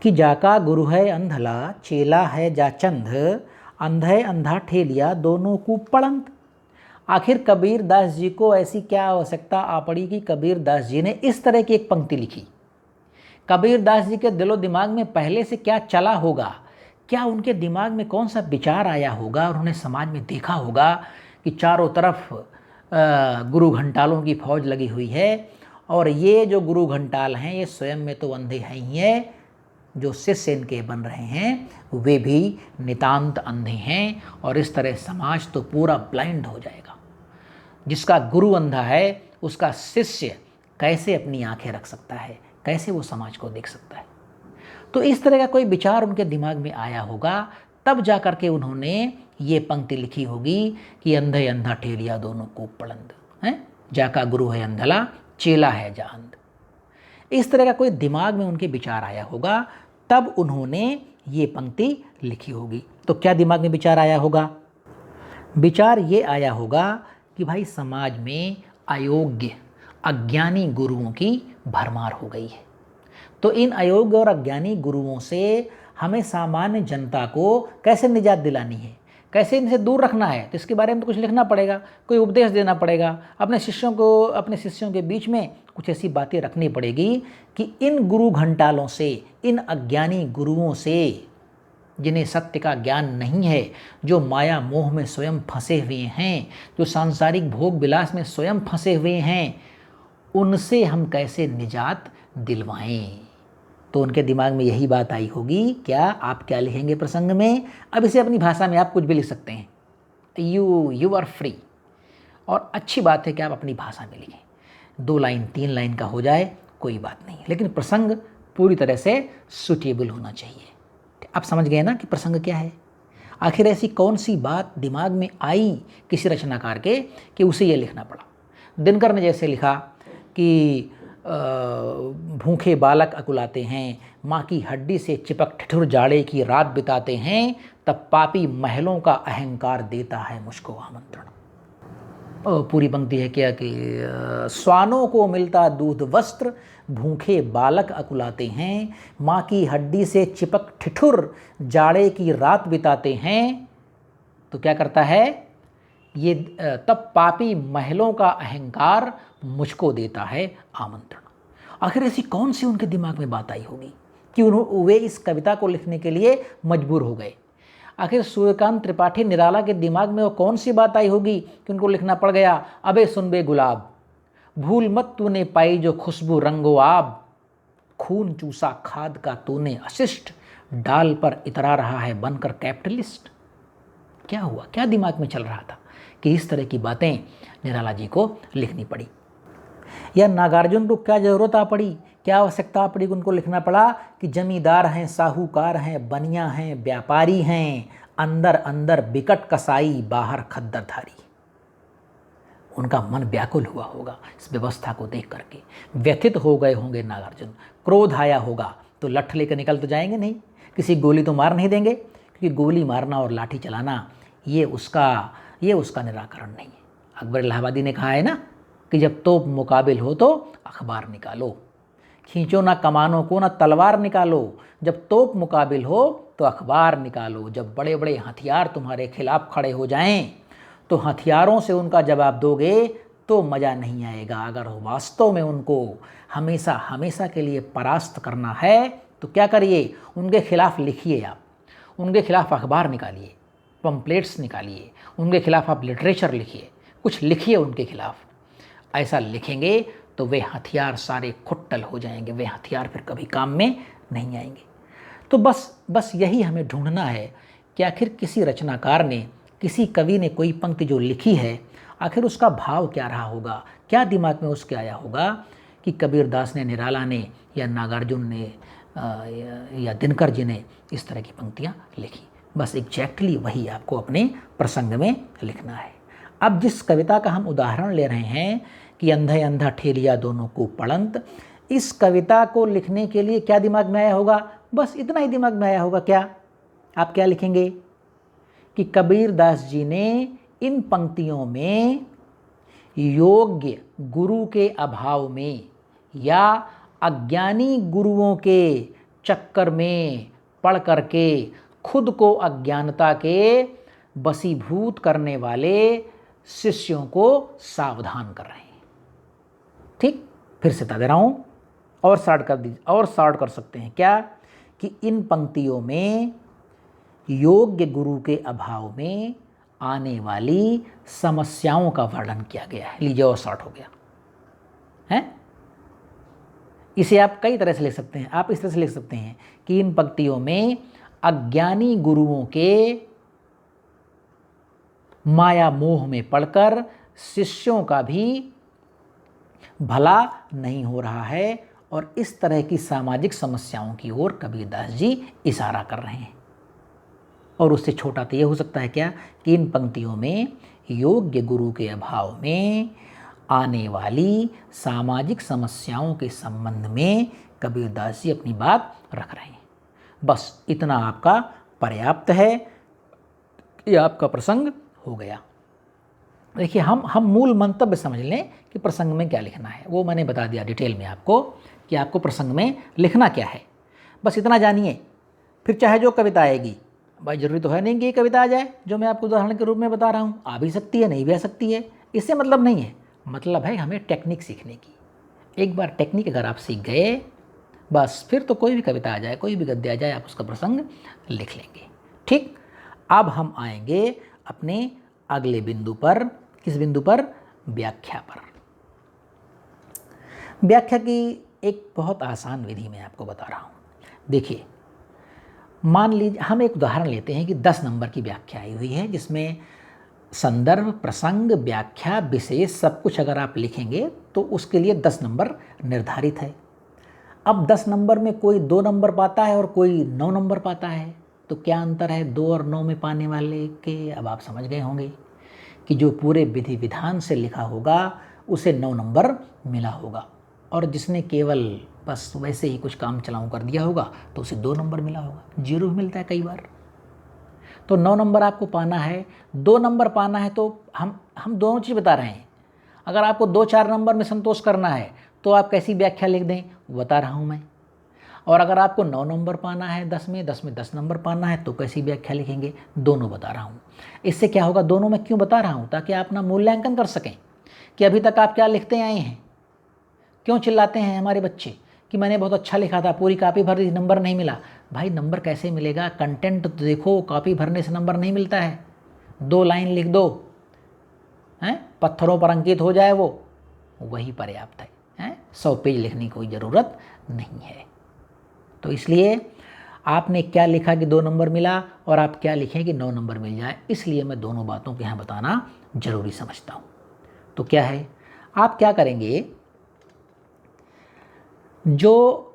कि जाका गुरु है अंधला चेला है जा चंद, अंधे अंधा ठेलिया दोनों को पड़ंत। आखिर कबीर दास जी को ऐसी क्या आवश्यकता आ पड़ी कि कबीर दास जी ने इस तरह की एक पंक्ति लिखी? कबीर दास जी के दिलो दिमाग में पहले से क्या चला होगा, क्या उनके दिमाग में कौन सा विचार आया होगा, और उन्होंने समाज में देखा होगा कि चारों तरफ गुरु घंटालों की फौज लगी हुई है और ये जो गुरु घंटाल हैं ये स्वयं में तो अंधे हैं ही हैं, जो शिष्य इनके बन रहे हैं वे भी नितांत अंधे हैं, और इस तरह समाज तो पूरा ब्लाइंड हो जाएगा। जिसका गुरु अंधा है उसका शिष्य कैसे अपनी आंखें रख सकता है, कैसे वो समाज को देख सकता है? तो इस तरह का कोई विचार उनके दिमाग में आया होगा, तब जा कर के उन्होंने ये पंक्ति लिखी होगी कि अंधे अंधा ठेलिया दोनों को पड़ंद है, जाका गुरु है अंधला चेला है जा अंध। इस तरह का कोई दिमाग में उनके विचार आया होगा, तब उन्होंने ये पंक्ति लिखी होगी। तो क्या दिमाग में विचार आया होगा? विचार ये आया होगा कि भाई समाज में अयोग्य अज्ञानी गुरुओं की भरमार हो गई है, तो इन अयोग्य और अज्ञानी गुरुओं से हमें सामान्य जनता को कैसे निजात दिलानी है, कैसे इनसे दूर रखना है, तो इसके बारे में तो कुछ लिखना पड़ेगा, कोई उपदेश देना पड़ेगा। अपने शिष्यों के बीच में कुछ ऐसी बातें रखनी पड़ेगी कि इन गुरु घंटालों से, इन अज्ञानी गुरुओं से जिन्हें सत्य का ज्ञान नहीं है, जो माया मोह में स्वयं फंसे हुए हैं, जो सांसारिक भोग विलास में स्वयं फंसे हुए हैं, उनसे हम कैसे निजात दिलवाएं। तो उनके दिमाग में यही बात आई होगी। क्या आप क्या लिखेंगे प्रसंग में? अब इसे अपनी भाषा में आप कुछ भी लिख सकते हैं, यू आर फ्री। और अच्छी बात है कि आप अपनी भाषा में लिखें, 2 लाइन 3 लाइन का हो जाए कोई बात नहीं, लेकिन प्रसंग पूरी तरह से सूटेबल होना चाहिए। आप समझ गए ना कि प्रसंग क्या है? आखिर ऐसी कौन सी बात दिमाग में आई किसी रचनाकार के कि उसे ये लिखना पड़ा? दिनकर ने जैसे लिखा कि भूखे बालक अकुलाते हैं, माँ की हड्डी से चिपक ठिठुर जाड़े की रात बिताते हैं, तब पापी महलों का अहंकार देता है मुझको आमंत्रण। पूरी पंक्ति है क्या कि स्वानों को मिलता दूध वस्त्र, भूखे बालक अकुलाते हैं, माँ की हड्डी से चिपक ठिठुर जाड़े की रात बिताते हैं। तो क्या करता है ये? तब पापी महलों का अहंकार मुझको देता है आमंत्रण। आखिर ऐसी कौन सी उनके दिमाग में बात आई होगी कि वे इस कविता को लिखने के लिए मजबूर हो गए? आखिर सूर्यकांत त्रिपाठी निराला के दिमाग में वो कौन सी बात आई होगी कि उनको लिखना पड़ गया, अबे सुन बे गुलाब, भूल मत तूने पाई जो खुशबू रंगो आब, खून चूसा खाद का तूने अशिष्ट, डाल पर इतरा रहा है बनकर कैपिटलिस्ट। क्या हुआ, क्या दिमाग में चल रहा था कि इस तरह की बातें निराला जी को लिखनी पड़ी? या नागार्जुन को क्या ज़रूरत आ पड़ी क्या आवश्यकता पड़ी उनको लिखना पड़ा कि जमींदार हैं, साहूकार हैं, बनिया हैं, व्यापारी हैं, अंदर अंदर बिकट कसाई, बाहर खद्दरधारी। उनका मन व्याकुल हुआ होगा इस व्यवस्था को देख करके, व्यथित हो गए होंगे नागार्जुन, क्रोध आया होगा। तो लठ लेकर निकल तो जाएंगे नहीं, किसी गोली तो मार नहीं देंगे, क्योंकि गोली मारना और लाठी चलाना ये उसका निराकरण नहीं है। अकबर इलाहाबादी ने कहा है ना कि जब तोप मुकाबिल हो तो अखबार निकालो, खींचो ना कमानों को ना तलवार निकालो, जब तोप मुकाबिल हो तो अखबार निकालो। जब बड़े बड़े हथियार तुम्हारे खिलाफ खड़े हो जाएं तो हथियारों से उनका जवाब दोगे तो मज़ा नहीं आएगा। अगर वास्तव में उनको हमेशा हमेशा के लिए परास्त करना है तो क्या करिए, उनके खिलाफ लिखिए, आप उनके खिलाफ अखबार निकालिए, पम्पलेट्स निकालिए, उनके खिलाफ आप लिटरेचर लिखिए, कुछ लिखिए उनके खिलाफ। ऐसा लिखेंगे तो वे हथियार सारे खुट्टल हो जाएंगे, वे हथियार फिर कभी काम में नहीं आएंगे। तो बस यही हमें ढूंढना है कि आखिर किसी रचनाकार ने, किसी कवि ने कोई पंक्ति जो लिखी है, आखिर उसका भाव क्या रहा होगा, क्या दिमाग में उसके आया होगा कि कबीरदास ने, निराला ने या नागार्जुन ने या दिनकर जी ने इस तरह की पंक्तियाँ लिखी। बस एग्जैक्टली वही आपको अपने प्रसंग में लिखना है। अब जिस कविता का हम उदाहरण ले रहे हैं कि अंधा अंधा ठेलिया दोनों को पड़ंत, इस कविता को लिखने के लिए क्या दिमाग में आया होगा, बस इतना ही दिमाग में आया होगा। क्या आप क्या लिखेंगे कि कबीरदास जी ने इन पंक्तियों में योग्य गुरु के अभाव में या अज्ञानी गुरुओं के चक्कर में पड़ करके खुद को अज्ञानता के वशीभूत करने वाले शिष्यों को सावधान कर रहे हैं। ठीक, फिर से बता दे रहा हूँ, और शॉर्ट कर सकते हैं क्या कि इन पंक्तियों में योग्य गुरु के अभाव में आने वाली समस्याओं का वर्णन किया गया है। लीजिए, और शॉर्ट हो गया है। इसे आप कई तरह से लिख सकते हैं। आप इस तरह से लिख सकते हैं कि इन पंक्तियों में अज्ञानी गुरुओं के माया मोह में पड़कर शिष्यों का भी भला नहीं हो रहा है, और इस तरह की सामाजिक समस्याओं की ओर कबीरदास जी इशारा कर रहे हैं। और उससे छोटा तो ये हो सकता है क्या कि इन पंक्तियों में योग्य गुरु के अभाव में आने वाली सामाजिक समस्याओं के संबंध में कबीरदास जी अपनी बात रख रहे हैं। बस इतना आपका पर्याप्त है, ये आपका प्रसंग हो गया। देखिए, हम मूल मंतव्य समझ लें कि प्रसंग में क्या लिखना है, वो मैंने बता दिया डिटेल में आपको कि आपको प्रसंग में लिखना क्या है। बस इतना जानिए, फिर चाहे जो कविता आएगी, भाई जरूरी तो है नहीं कि ये कविता आ जाए जो मैं आपको उदाहरण के रूप में बता रहा हूँ, आ भी सकती है, नहीं भी आ सकती है, इससे मतलब नहीं है। मतलब है हमें टेक्निक सीखने की। एक बार टेक्निक अगर आप सीख गए, बस फिर तो कोई भी कविता आ जाए, कोई भी गद्य आ जाए, आप उसका प्रसंग लिख लेंगे। ठीक, अब हम आएंगे अपने अगले बिंदु पर। किस बिंदु पर? व्याख्या पर। व्याख्या की एक बहुत आसान विधि मैं आपको बता रहा हूँ। देखिए, मान लीजिए हम एक उदाहरण लेते हैं कि 10 नंबर की व्याख्या आई हुई है, जिसमें संदर्भ, प्रसंग, व्याख्या, विशेष सब कुछ अगर आप लिखेंगे तो उसके लिए 10 नंबर निर्धारित है। अब 10 नंबर में कोई 2 नंबर पाता है और कोई 9 नंबर पाता है, तो क्या अंतर है 2 और 9 में पाने वाले के? अब आप समझ गए होंगे कि जो पूरे विधि विधान से लिखा होगा उसे 9 नंबर मिला होगा, और जिसने केवल बस वैसे ही कुछ काम चलाऊं कर दिया होगा तो उसे 2 नंबर मिला होगा। 0 भी मिलता है कई बार। तो 9 नंबर आपको पाना है, 2 नंबर पाना है, तो हम दोनों चीज़ बता रहे हैं। अगर आपको 2-4 नंबर में संतोष करना है तो आप कैसी व्याख्या लिख दें, बता रहा हूँ मैं। और अगर आपको 9 नंबर पाना है 10 में 10 नंबर पाना है तो कैसी व्याख्या लिखेंगे, दोनों बता रहा हूँ। इससे क्या होगा, दोनों में क्यों बता रहा हूँ, ताकि आप अपना मूल्यांकन कर सकें कि अभी तक आप क्या लिखते आए हैं। क्यों चिल्लाते हैं हमारे बच्चे कि मैंने बहुत अच्छा लिखा था, पूरी कॉपी भर दी, नंबर नहीं मिला। भाई नंबर कैसे मिलेगा, कंटेंट तो देखो, कॉपी भरने से नंबर नहीं मिलता है। 2 लाइन लिख दो, हैं, पत्थरों पर अंकित हो जाए वो, वही पर्याप्त है। 100 पेज लिखने की कोई ज़रूरत नहीं है। तो इसलिए आपने क्या लिखा कि 2 नंबर मिला, और आप क्या लिखें कि 9 नंबर मिल जाए, इसलिए मैं दोनों बातों को यहाँ बताना जरूरी समझता हूँ। तो क्या है, आप क्या करेंगे, जो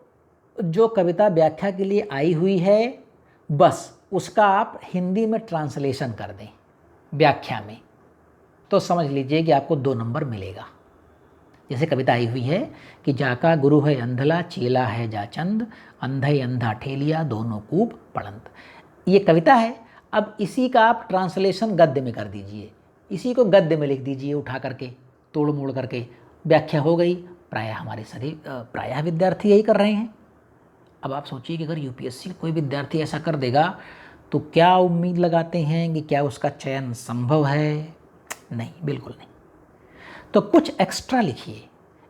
जो कविता व्याख्या के लिए आई हुई है बस उसका आप हिंदी में ट्रांसलेशन कर दें व्याख्या में, तो समझ लीजिए कि आपको 2 नंबर मिलेगा। जैसे कविता आई हुई है कि जाका गुरु है अंधला, चेला है जाचंद, अंधे अंधा ठेलिया, दोनों कूप पड़ंत। ये कविता है। अब इसी का आप ट्रांसलेशन गद्य में कर दीजिए, इसी को गद्य में लिख दीजिए उठा करके, तोड़ मोड़ करके, व्याख्या हो गई। प्रायः हमारे सभी प्रायः विद्यार्थी यही कर रहे हैं। अब आप सोचिए कि अगर यूपीएससी कोई विद्यार्थी ऐसा कर देगा तो क्या उम्मीद लगाते हैं कि क्या उसका चयन संभव है? नहीं, बिल्कुल नहीं। तो कुछ एक्स्ट्रा लिखिए।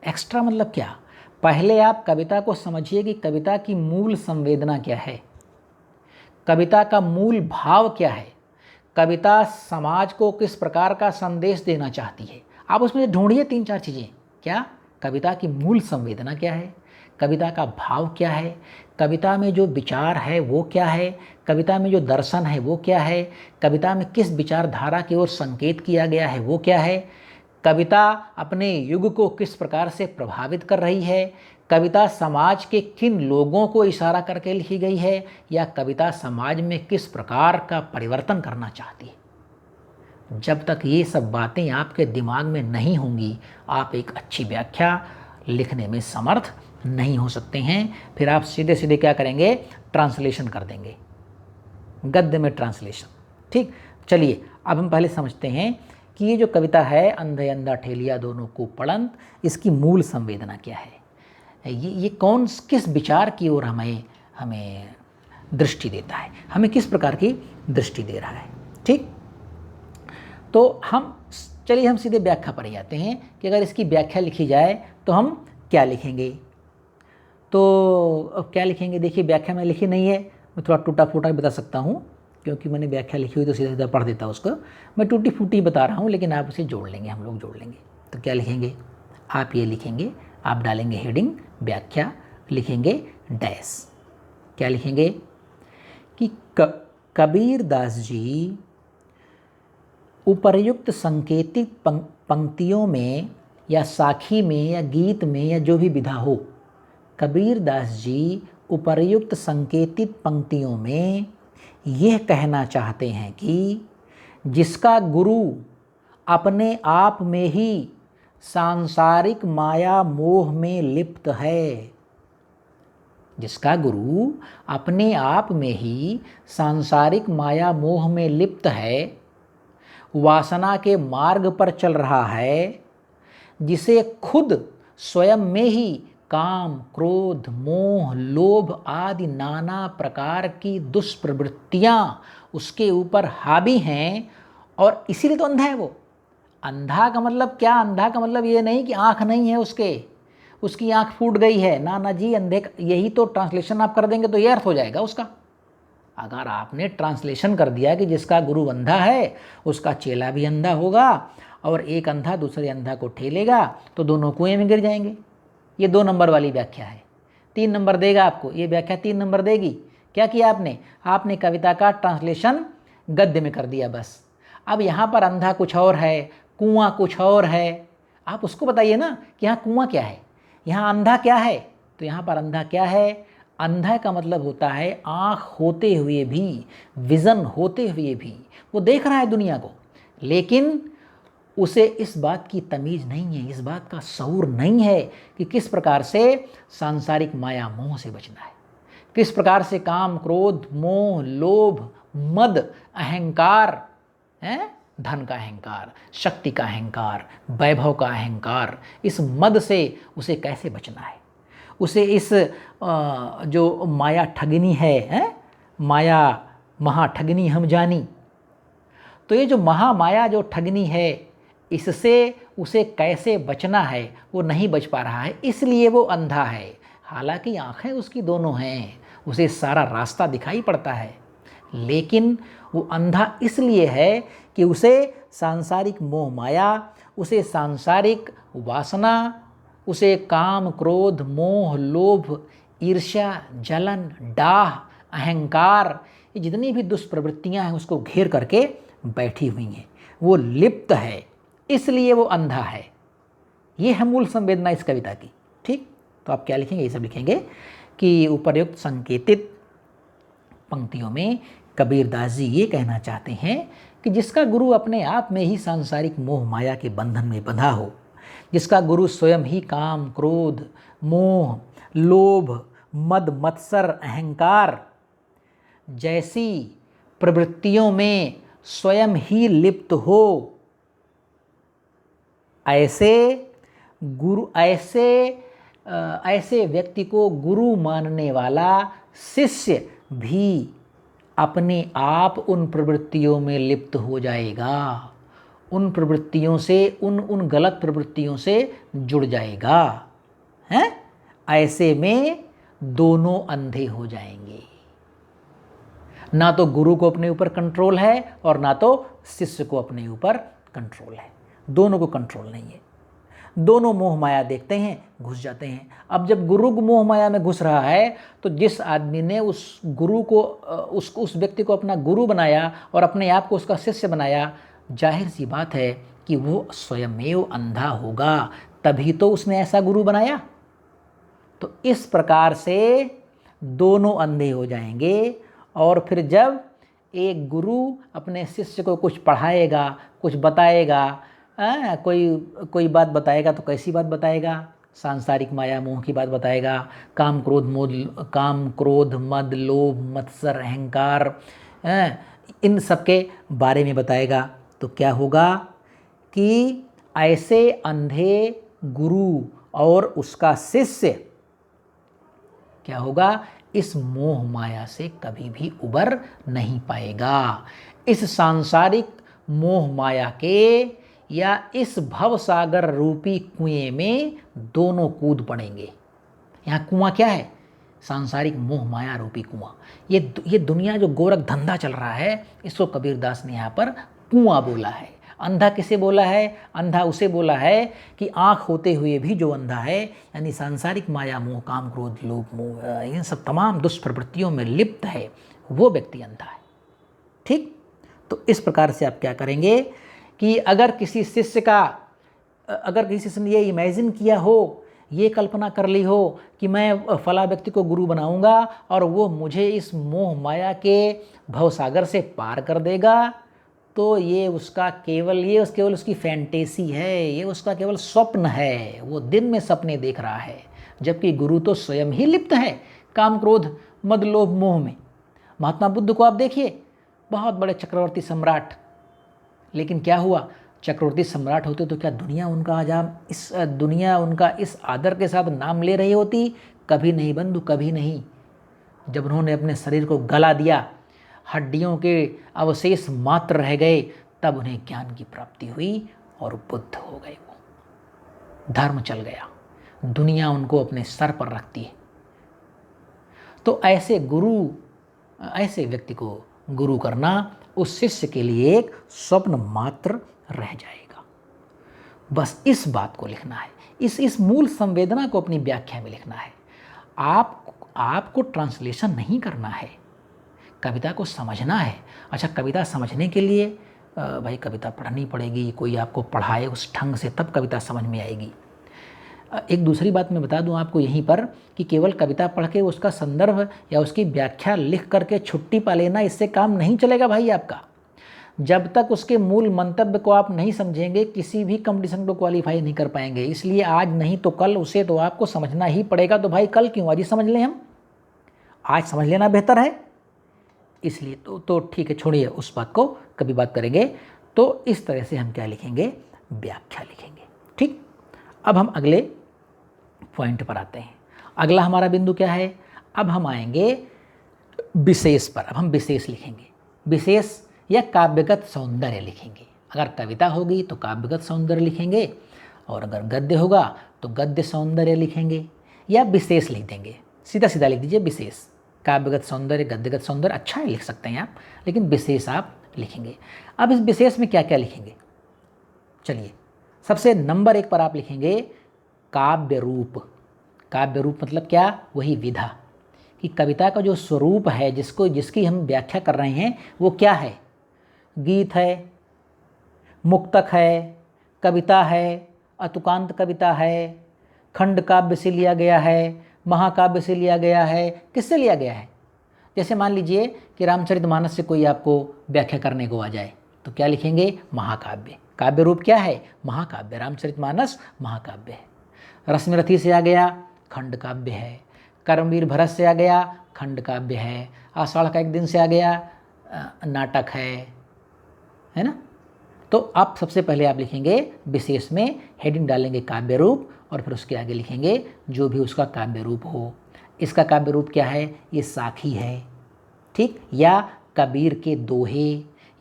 एक्स्ट्रा मतलब क्या? पहले आप कविता को समझिए कि कविता की मूल संवेदना क्या है, कविता का मूल भाव क्या है, कविता समाज को किस प्रकार का संदेश देना चाहती है। आप उसमें ढूंढिए 3-4 चीज़ें। क्या? कविता की मूल संवेदना क्या है, कविता का भाव क्या है, कविता में जो विचार है वो क्या है, कविता में जो दर्शन है वो क्या है, कविता में किस विचारधारा की ओर संकेत किया गया है वो क्या है, कविता अपने युग को किस प्रकार से प्रभावित कर रही है, कविता समाज के किन लोगों को इशारा करके लिखी गई है, या कविता समाज में किस प्रकार का परिवर्तन करना चाहती है। जब तक ये सब बातें आपके दिमाग में नहीं होंगी आप एक अच्छी व्याख्या लिखने में समर्थ नहीं हो सकते हैं। फिर आप सीधे सीधे क्या करेंगे? ट्रांसलेशन कर देंगे, गद्य में ट्रांसलेशन। ठीक, चलिए अब हम पहले समझते हैं कि ये जो कविता है अंधे अंधा ठेलिया दोनों को पड़ंत, इसकी मूल संवेदना क्या है, ये कौन किस विचार की ओर हमें दृष्टि देता है, हमें किस प्रकार की दृष्टि दे रहा है। ठीक, तो चलिए हम सीधे व्याख्या पर ही आते हैं कि अगर इसकी व्याख्या लिखी जाए तो हम क्या लिखेंगे। तो अब क्या लिखेंगे? देखिए व्याख्या में लिखी नहीं है, मैं थोड़ा टूटा फूटा बता सकता हूँ क्योंकि मैंने व्याख्या लिखी हुई तो सीधा सीधा पढ़ देता उसको। मैं टूटी फूटी बता रहा हूँ लेकिन आप उसे जोड़ लेंगे, हम लोग जोड़ लेंगे। तो क्या लिखेंगे? आप ये लिखेंगे, आप डालेंगे हेडिंग व्याख्या, लिखेंगे डैश। क्या लिखेंगे कि कबीर दास जी उपर्युक्त संकेतित पंक्तियों में या साखी में या गीत में या जो भी विधा हो, कबीर दास जी उपर्युक्त संकेतित पंक्तियों में यह कहना चाहते हैं कि जिसका गुरु अपने आप में ही सांसारिक माया मोह में लिप्त है, जिसका गुरु अपने आप में ही सांसारिक माया मोह में लिप्त है, वासना के मार्ग पर चल रहा है, जिसे खुद स्वयं में ही काम, क्रोध, मोह, लोभ आदि नाना प्रकार की दुष्प्रवृत्तियां उसके ऊपर हावी हैं और इसीलिए तो अंधा है वो। अंधा का मतलब क्या? अंधा का मतलब ये नहीं कि आँख नहीं है उसकी आँख फूट गई है, ना जी। अंधे यही तो ट्रांसलेशन आप कर देंगे तो ये अर्थ हो जाएगा उसका। अगर आपने ट्रांसलेशन कर दिया कि जिसका गुरु अंधा है उसका चेला भी अंधा होगा और एक अंधा दूसरे अंधा को ठेलेगा तो दोनों कुएं में गिर जाएंगे। ये 2 नंबर वाली व्याख्या है। 3 नंबर देगा आपको, ये व्याख्या 3 नंबर देगी। क्या किया आपने कविता का ट्रांसलेशन गद्य में कर दिया बस। अब यहाँ पर अंधा कुछ और है, कुआं कुछ और है, आप उसको बताइए ना कि यहाँ कुआं क्या है, यहाँ अंधा क्या है। तो यहाँ पर अंधा क्या है? अंधा का मतलब होता है आँख होते हुए भी, विज़न होते हुए भी वो देख रहा है दुनिया को, लेकिन उसे इस बात की तमीज़ नहीं है, इस बात का शऊर नहीं है कि किस प्रकार से सांसारिक माया मोह से बचना है, किस प्रकार से काम, क्रोध, मोह, लोभ, मद, अहंकार है, धन का अहंकार, शक्ति का अहंकार, वैभव का अहंकार, इस मद से उसे कैसे बचना है। उसे इस जो माया ठगनी है, माया महाठगनी हम जानी, तो ये जो महामाया जो ठगनी है इससे उसे कैसे बचना है वो नहीं बच पा रहा है, इसलिए वो अंधा है। हालांकि आँखें उसकी दोनों हैं, उसे सारा रास्ता दिखाई पड़ता है, लेकिन वो अंधा इसलिए है कि उसे सांसारिक मोह माया, उसे सांसारिक वासना, उसे काम, क्रोध, मोह, लोभ, ईर्ष्या, जलन, डाह, अहंकार, ये जितनी भी दुष्प्रवृत्तियां हैं उसको घेर करके बैठी हुई हैं, वो लिप्त है, इसलिए वो अंधा है। ये है मूल संवेदना इस कविता की। ठीक, तो आप क्या लिखेंगे, ये सब लिखेंगे कि उपर्युक्त संकेतित पंक्तियों में कबीरदास जी ये कहना चाहते हैं कि जिसका गुरु अपने आप में ही सांसारिक मोह माया के बंधन में बंधा हो, जिसका गुरु स्वयं ही काम, क्रोध, मोह, लोभ, मद, मत्सर, अहंकार जैसी प्रवृत्तियों में स्वयं ही लिप्त हो, ऐसे व्यक्ति को गुरु मानने वाला शिष्य भी अपने आप उन प्रवृत्तियों में लिप्त हो जाएगा, उन प्रवृत्तियों से, उन गलत प्रवृत्तियों से जुड़ जाएगा, हैं? ऐसे में दोनों अंधे हो जाएंगे। ना तो गुरु को अपने ऊपर कंट्रोल है और ना तो शिष्य को अपने ऊपर कंट्रोल है, दोनों को कंट्रोल नहीं है। दोनों मोह माया देखते हैं, घुस जाते हैं। अब जब गुरु मोह माया में घुस रहा है तो जिस आदमी ने उस गुरु को उस व्यक्ति को अपना गुरु बनाया और अपने आप को उसका शिष्य बनाया, जाहिर सी बात है कि वो स्वयमेव अंधा होगा, तभी तो उसने ऐसा गुरु बनाया। तो इस प्रकार से दोनों अंधे हो जाएंगे। और फिर जब एक गुरु अपने शिष्य को कुछ पढ़ाएगा, कुछ बताएगा, कोई बात बताएगा तो कैसी बात बताएगा, सांसारिक माया मोह की बात बताएगा, काम क्रोध मद लोभ मत्सर अहंकार इन सब के बारे में बताएगा। तो क्या होगा कि ऐसे अंधे गुरु और उसका शिष्य क्या होगा, इस मोह माया से कभी भी उबर नहीं पाएगा। इस सांसारिक मोह माया के या इस भवसागर रूपी कुएं में दोनों कूद पड़ेंगे। यहाँ कुआं क्या है, सांसारिक मोह माया रूपी कुआं। ये दुनिया जो गोरख धंधा चल रहा है, इसको कबीरदास ने यहाँ पर कुआं बोला है। अंधा किसे बोला है, अंधा उसे बोला है कि आँख होते हुए भी जो अंधा है, यानी सांसारिक माया मोह काम क्रोध लोभ मोह इन सब तमाम दुष्प्रवृत्तियों में लिप्त है, वो व्यक्ति अंधा है। ठीक, तो इस प्रकार से आप क्या करेंगे कि अगर किसी शिष्य ने ये इमेजिन किया हो, ये कल्पना कर ली हो कि मैं फला व्यक्ति को गुरु बनाऊंगा और वो मुझे इस मोह माया के भवसागर से पार कर देगा, तो ये उसका केवल उसकी फैंटेसी है, ये उसका केवल स्वप्न है। वो दिन में सपने देख रहा है, जबकि गुरु तो स्वयं ही लिप्त है काम क्रोध मद लोभ मोह में। महात्मा बुद्ध को आप देखिए, बहुत बड़े चक्रवर्ती सम्राट, लेकिन क्या हुआ, चक्रवर्ती सम्राट होते तो क्या दुनिया उनका इस आदर के साथ नाम ले रही होती? कभी नहीं बंधु, कभी नहीं। जब उन्होंने अपने शरीर को गला दिया, हड्डियों के अवशेष मात्र रह गए, तब उन्हें ज्ञान की प्राप्ति हुई और बुद्ध हो गए। वो धर्म चल गया, दुनिया उनको अपने सर पर रखती है। तो ऐसे व्यक्ति को गुरु करना उस शिष्य के लिए एक स्वप्न मात्र रह जाएगा। बस इस बात को लिखना है, इस मूल संवेदना को अपनी व्याख्या में लिखना है। आपको ट्रांसलेशन नहीं करना है, कविता को समझना है। अच्छा, कविता समझने के लिए भाई कविता पढ़नी पड़ेगी, कोई आपको पढ़ाए उस ढंग से, तब कविता समझ में आएगी। एक दूसरी बात मैं बता दूं आपको यहीं पर कि केवल कविता पढ़ के उसका संदर्भ या उसकी व्याख्या लिख करके छुट्टी पा लेना, इससे काम नहीं चलेगा भाई आपका। जब तक उसके मूल मंतव्य को आप नहीं समझेंगे, किसी भी कंपटीशन को क्वालिफाई नहीं कर पाएंगे। इसलिए आज नहीं तो कल उसे तो आपको समझना ही पड़ेगा। तो भाई कल क्यों, आज ही समझ लें, हम आज समझ लेना बेहतर है। इसलिए तो ठीक है, छोड़िए उस बात को, कभी बात करेंगे। तो इस तरह से हम क्या लिखेंगे, व्याख्या लिखेंगे। ठीक, अब हम अगले पॉइंट पर आते हैं। अगला हमारा बिंदु क्या है, अब हम आएंगे विशेष पर। अब हम विशेष लिखेंगे, विशेष या काव्यगत सौंदर्य लिखेंगे। अगर कविता होगी तो काव्यगत सौंदर्य लिखेंगे, और अगर गद्य होगा तो गद्य सौंदर्य लिखेंगे, या विशेष लिख देंगे। सीधा सीधा लिख दीजिए विशेष। काव्यगत सौंदर्य, गद्यगत सौंदर्य अच्छा है, लिख सकते हैं आप, लेकिन विशेष आप लिखेंगे। अब इस विशेष में क्या क्या लिखेंगे, चलिए सबसे नंबर 1 पर आप लिखेंगे काव्य रूप। काव्य रूप मतलब क्या, वही विधा, कि कविता का जो स्वरूप है, जिसकी हम व्याख्या कर रहे हैं, वो क्या है। गीत है, मुक्तक है, कविता है, अतुकांत कविता है, खंड काव्य से लिया गया है, महाकाव्य से लिया गया है, किससे लिया गया है? जैसे मान लीजिए कि रामचरितमानस से कोई आपको व्याख्या करने को आ जाए तो क्या लिखेंगे? महाकाव्य। काव्य रूप क्या है? महाकाव्य। रामचरितमानस महाकाव्य है। रश्मिरथी से आ गया, खंड काव्य है। कर्मवीर भरत से आ गया, खंड काव्य है। आषाढ़ का एक दिन से आ गया, नाटक है ना। तो आप सबसे पहले आप लिखेंगे विशेष में, हेडिंग डालेंगे काव्य रूप, और फिर उसके आगे लिखेंगे जो भी उसका काव्य रूप हो। इसका काव्य रूप क्या है? ये साखी है, ठीक, या कबीर के दोहे,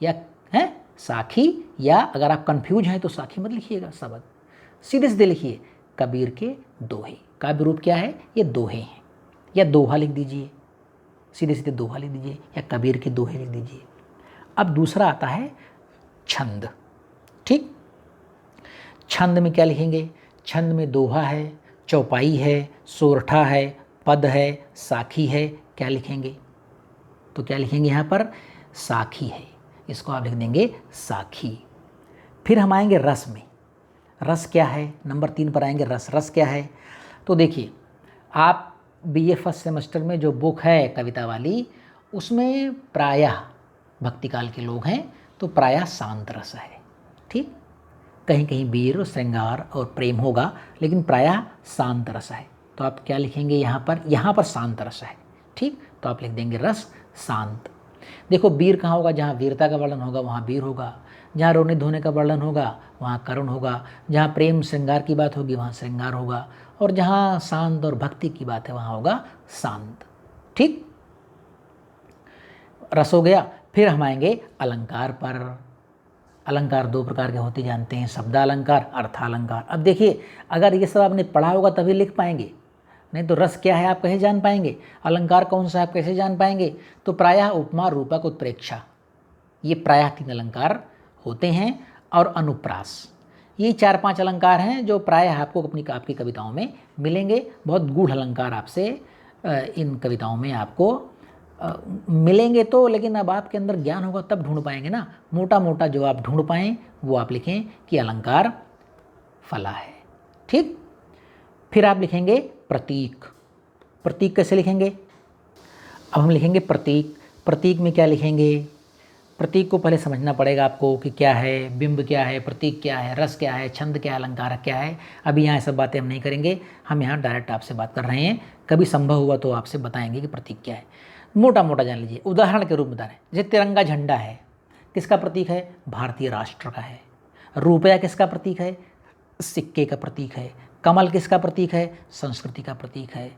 या है साखी, या अगर आप कंफ्यूज हैं तो साखी मत लिखिएगा शब्द, सीधे सीधे लिखिए कबीर के दोहे। काव्य रूप क्या है? ये दोहे हैं, या दोहा लिख दीजिए, सीधे सीधे दोहा लिख दीजिए, या कबीर के दोहे लिख दीजिए। अब दूसरा आता है छंद, ठीक। छंद में क्या लिखेंगे? छंद में दोहा है, चौपाई है, सोरठा है, पद है, साखी है। क्या लिखेंगे? तो क्या लिखेंगे यहाँ पर? साखी है, इसको आप लिख देंगे साखी। फिर हम आएंगे रस में। रस क्या है? नंबर 3 पर आएंगे रस। रस क्या है? तो देखिए, आप बीए फर्स्ट सेमेस्टर में जो बुक है कविता वाली, उसमें प्रायः भक्तिकाल के लोग हैं तो प्रायः शांत रस है, ठीक। कहीं कहीं वीर, श्रृंगार और प्रेम होगा, लेकिन प्रायः शांत रस है। तो आप क्या लिखेंगे यहाँ पर? यहाँ पर शांत रस है, ठीक। तो आप लिख देंगे रस शांत। देखो, वीर कहाँ होगा? जहाँ वीरता का वर्णन होगा वहाँ वीर होगा, जहाँ रोने धोने का वर्णन होगा वहाँ करुण होगा, जहाँ प्रेम श्रृंगार की बात होगी वहाँ श्रृंगार होगा, और जहाँ शांत और भक्ति की बात है वहाँ होगा शांत, ठीक। रस हो गया। फिर हम आएंगे अलंकार पर। अलंकार 2 प्रकार के होते जानते हैं, शब्दालंकार, अर्थालंकार। अब देखिए, अगर ये सब आपने पढ़ा होगा तभी लिख पाएंगे, नहीं तो रस क्या है आप कैसे जान पाएंगे? अलंकार कौन सा है आप कैसे जान पाएंगे? तो प्रायः उपमा, रूपक, उत्प्रेक्षा, ये प्रायः 3 अलंकार होते हैं, और अनुप्रास, ये 4-5 अलंकार हैं जो प्रायः आपको आपकी कविताओं में मिलेंगे। बहुत गूढ़ अलंकार आपसे इन कविताओं में आपको मिलेंगे तो, लेकिन अब आपके अंदर ज्ञान होगा तब ढूंढ पाएंगे ना। मोटा मोटा जो आप ढूंढ पाएँ वो आप लिखें कि अलंकार फला है, ठीक। फिर आप लिखेंगे प्रतीक। प्रतीक कैसे लिखेंगे? अब हम लिखेंगे प्रतीक। प्रतीक में क्या लिखेंगे? प्रतीक को पहले समझना पड़ेगा आपको कि क्या है, बिंब क्या है, प्रतीक क्या है, रस क्या है, छंद क्या है, अलंकार क्या है। अभी यहाँ सब बातें हम नहीं करेंगे, हम यहाँ डायरेक्ट आपसे बात कर रहे हैं। कभी संभव हुआ तो आपसे बताएंगे कि प्रतीक क्या है। मोटा मोटा जान लीजिए, उदाहरण के रूप में बता रहे हैं। जैसे तिरंगा झंडा है, किसका प्रतीक है? भारतीय राष्ट्र का है। रुपया किसका प्रतीक है? सिक्के का प्रतीक है। कमल किसका प्रतीक है? संस्कृति का प्रतीक है।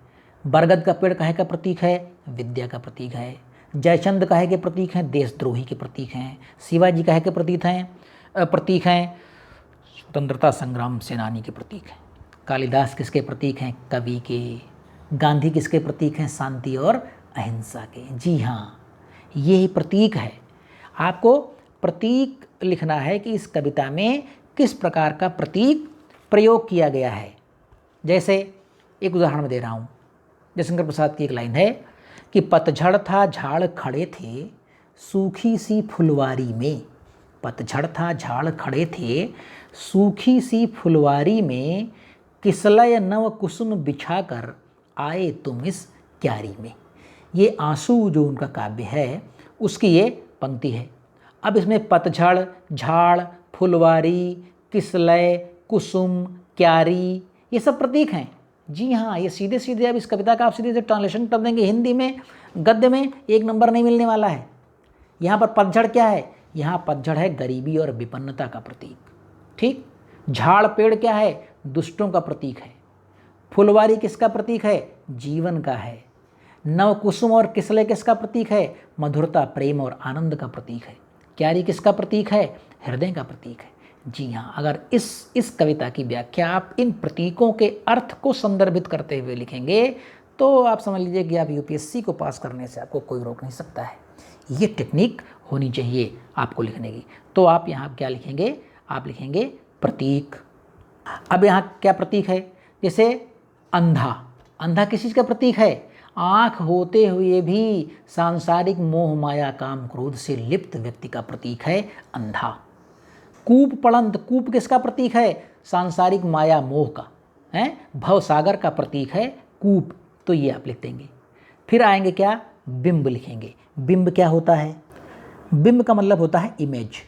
बरगद का पेड़ काहे का प्रतीक है? विद्या का प्रतीक है। जयचंद काहे के प्रतीक हैं? देशद्रोही के प्रतीक हैं। शिवाजी काहे के प्रतीक हैं? स्वतंत्रता संग्राम सेनानी के प्रतीक हैं। कालिदास किसके प्रतीक हैं? कवि के। गांधी किसके प्रतीक हैं? शांति और अहिंसा के। जी हाँ, ये प्रतीक है। आपको प्रतीक लिखना है कि इस कविता में किस प्रकार का प्रतीक प्रयोग किया गया है। जैसे एक उदाहरण में दे रहा हूँ, जयशंकर प्रसाद की एक लाइन है कि पतझड़ था झाड़ खड़े थे सूखी सी फुलवारी में। पतझड़ था झाड़ खड़े थे सूखी सी फुलवारी में, किसलय नव कुसुम बिछाकर आए तुम इस क्यारी में। ये आंसू जो उनका काव्य है उसकी ये पंक्ति है। अब इसमें पतझड़, झाड़, फुलवारी, किसलय, कुसुम, क्यारी, ये सब प्रतीक हैं। जी हाँ, ये सीधे सीधे अब इस कविता का आप सीधे से ट्रांसलेशन कर देंगे हिंदी में, गद्य में 1 नंबर नहीं मिलने वाला है। यहाँ पर पतझड़ क्या है? यहाँ पतझड़ है गरीबी और विपन्नता का प्रतीक, ठीक। झाड़ पेड़ क्या है? दुष्टों का प्रतीक है। फुलवारी किसका प्रतीक है? जीवन का है। नव कुसुम और किसलय किसका प्रतीक है? मधुरता, प्रेम और आनंद का प्रतीक है। क्यारी किसका प्रतीक है? हृदय का प्रतीक है। जी हाँ, अगर इस कविता की व्याख्या आप इन प्रतीकों के अर्थ को संदर्भित करते हुए लिखेंगे तो आप समझ लीजिए कि आप यूपीएससी को पास करने से आपको कोई रोक नहीं सकता है। ये टेक्निक होनी चाहिए आपको लिखने की। तो आप यहाँ क्या लिखेंगे? आप लिखेंगे प्रतीक। अब यहाँ क्या प्रतीक है? जैसे अंधा। अंधा किस चीज़ का प्रतीक है? आँख होते हुए भी सांसारिक मोह माया काम क्रोध से लिप्त व्यक्ति का प्रतीक है अंधा। कूप पड़ंत, कूप किसका प्रतीक है? सांसारिक माया मोह का। हैं, भवसागर का प्रतीक है कूप, तो ये आप लिख देंगे। फिर आएंगे क्या, बिंब लिखेंगे। बिंब क्या होता है, बिंब का मतलब होता है इमेज।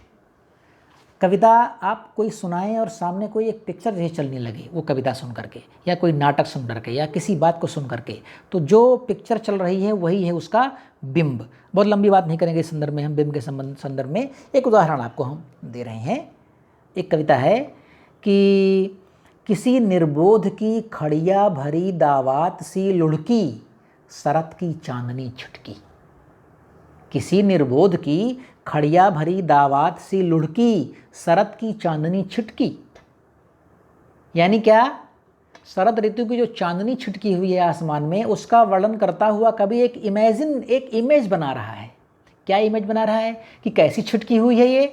कविता आप कोई सुनाएं और सामने कोई एक पिक्चर जैसे चलने लगे वो कविता सुन करके, या कोई नाटक सुन करके, या किसी बात को सुन करके, तो जो पिक्चर चल रही है वही है उसका बिंब। बहुत लंबी बात नहीं करेंगे इस संदर्भ में, हम बिंब के संदर्भ में एक उदाहरण आपको हम दे रहे हैं। एक कविता है कि किसी निर्बोध की खड़िया भरी दावात सी लुढ़की, शरत की चांदनी छिटकी। किसी निर्बोध की खड़िया भरी दावात सी लुढ़की, शरद की चांदनी छिटकी। यानी क्या, शरद ऋतु की जो चांदनी छिटकी हुई है आसमान में, उसका वर्णन करता हुआ कवि एक इमेज बना रहा है। क्या इमेज बना रहा है कि कैसी छिटकी हुई है ये,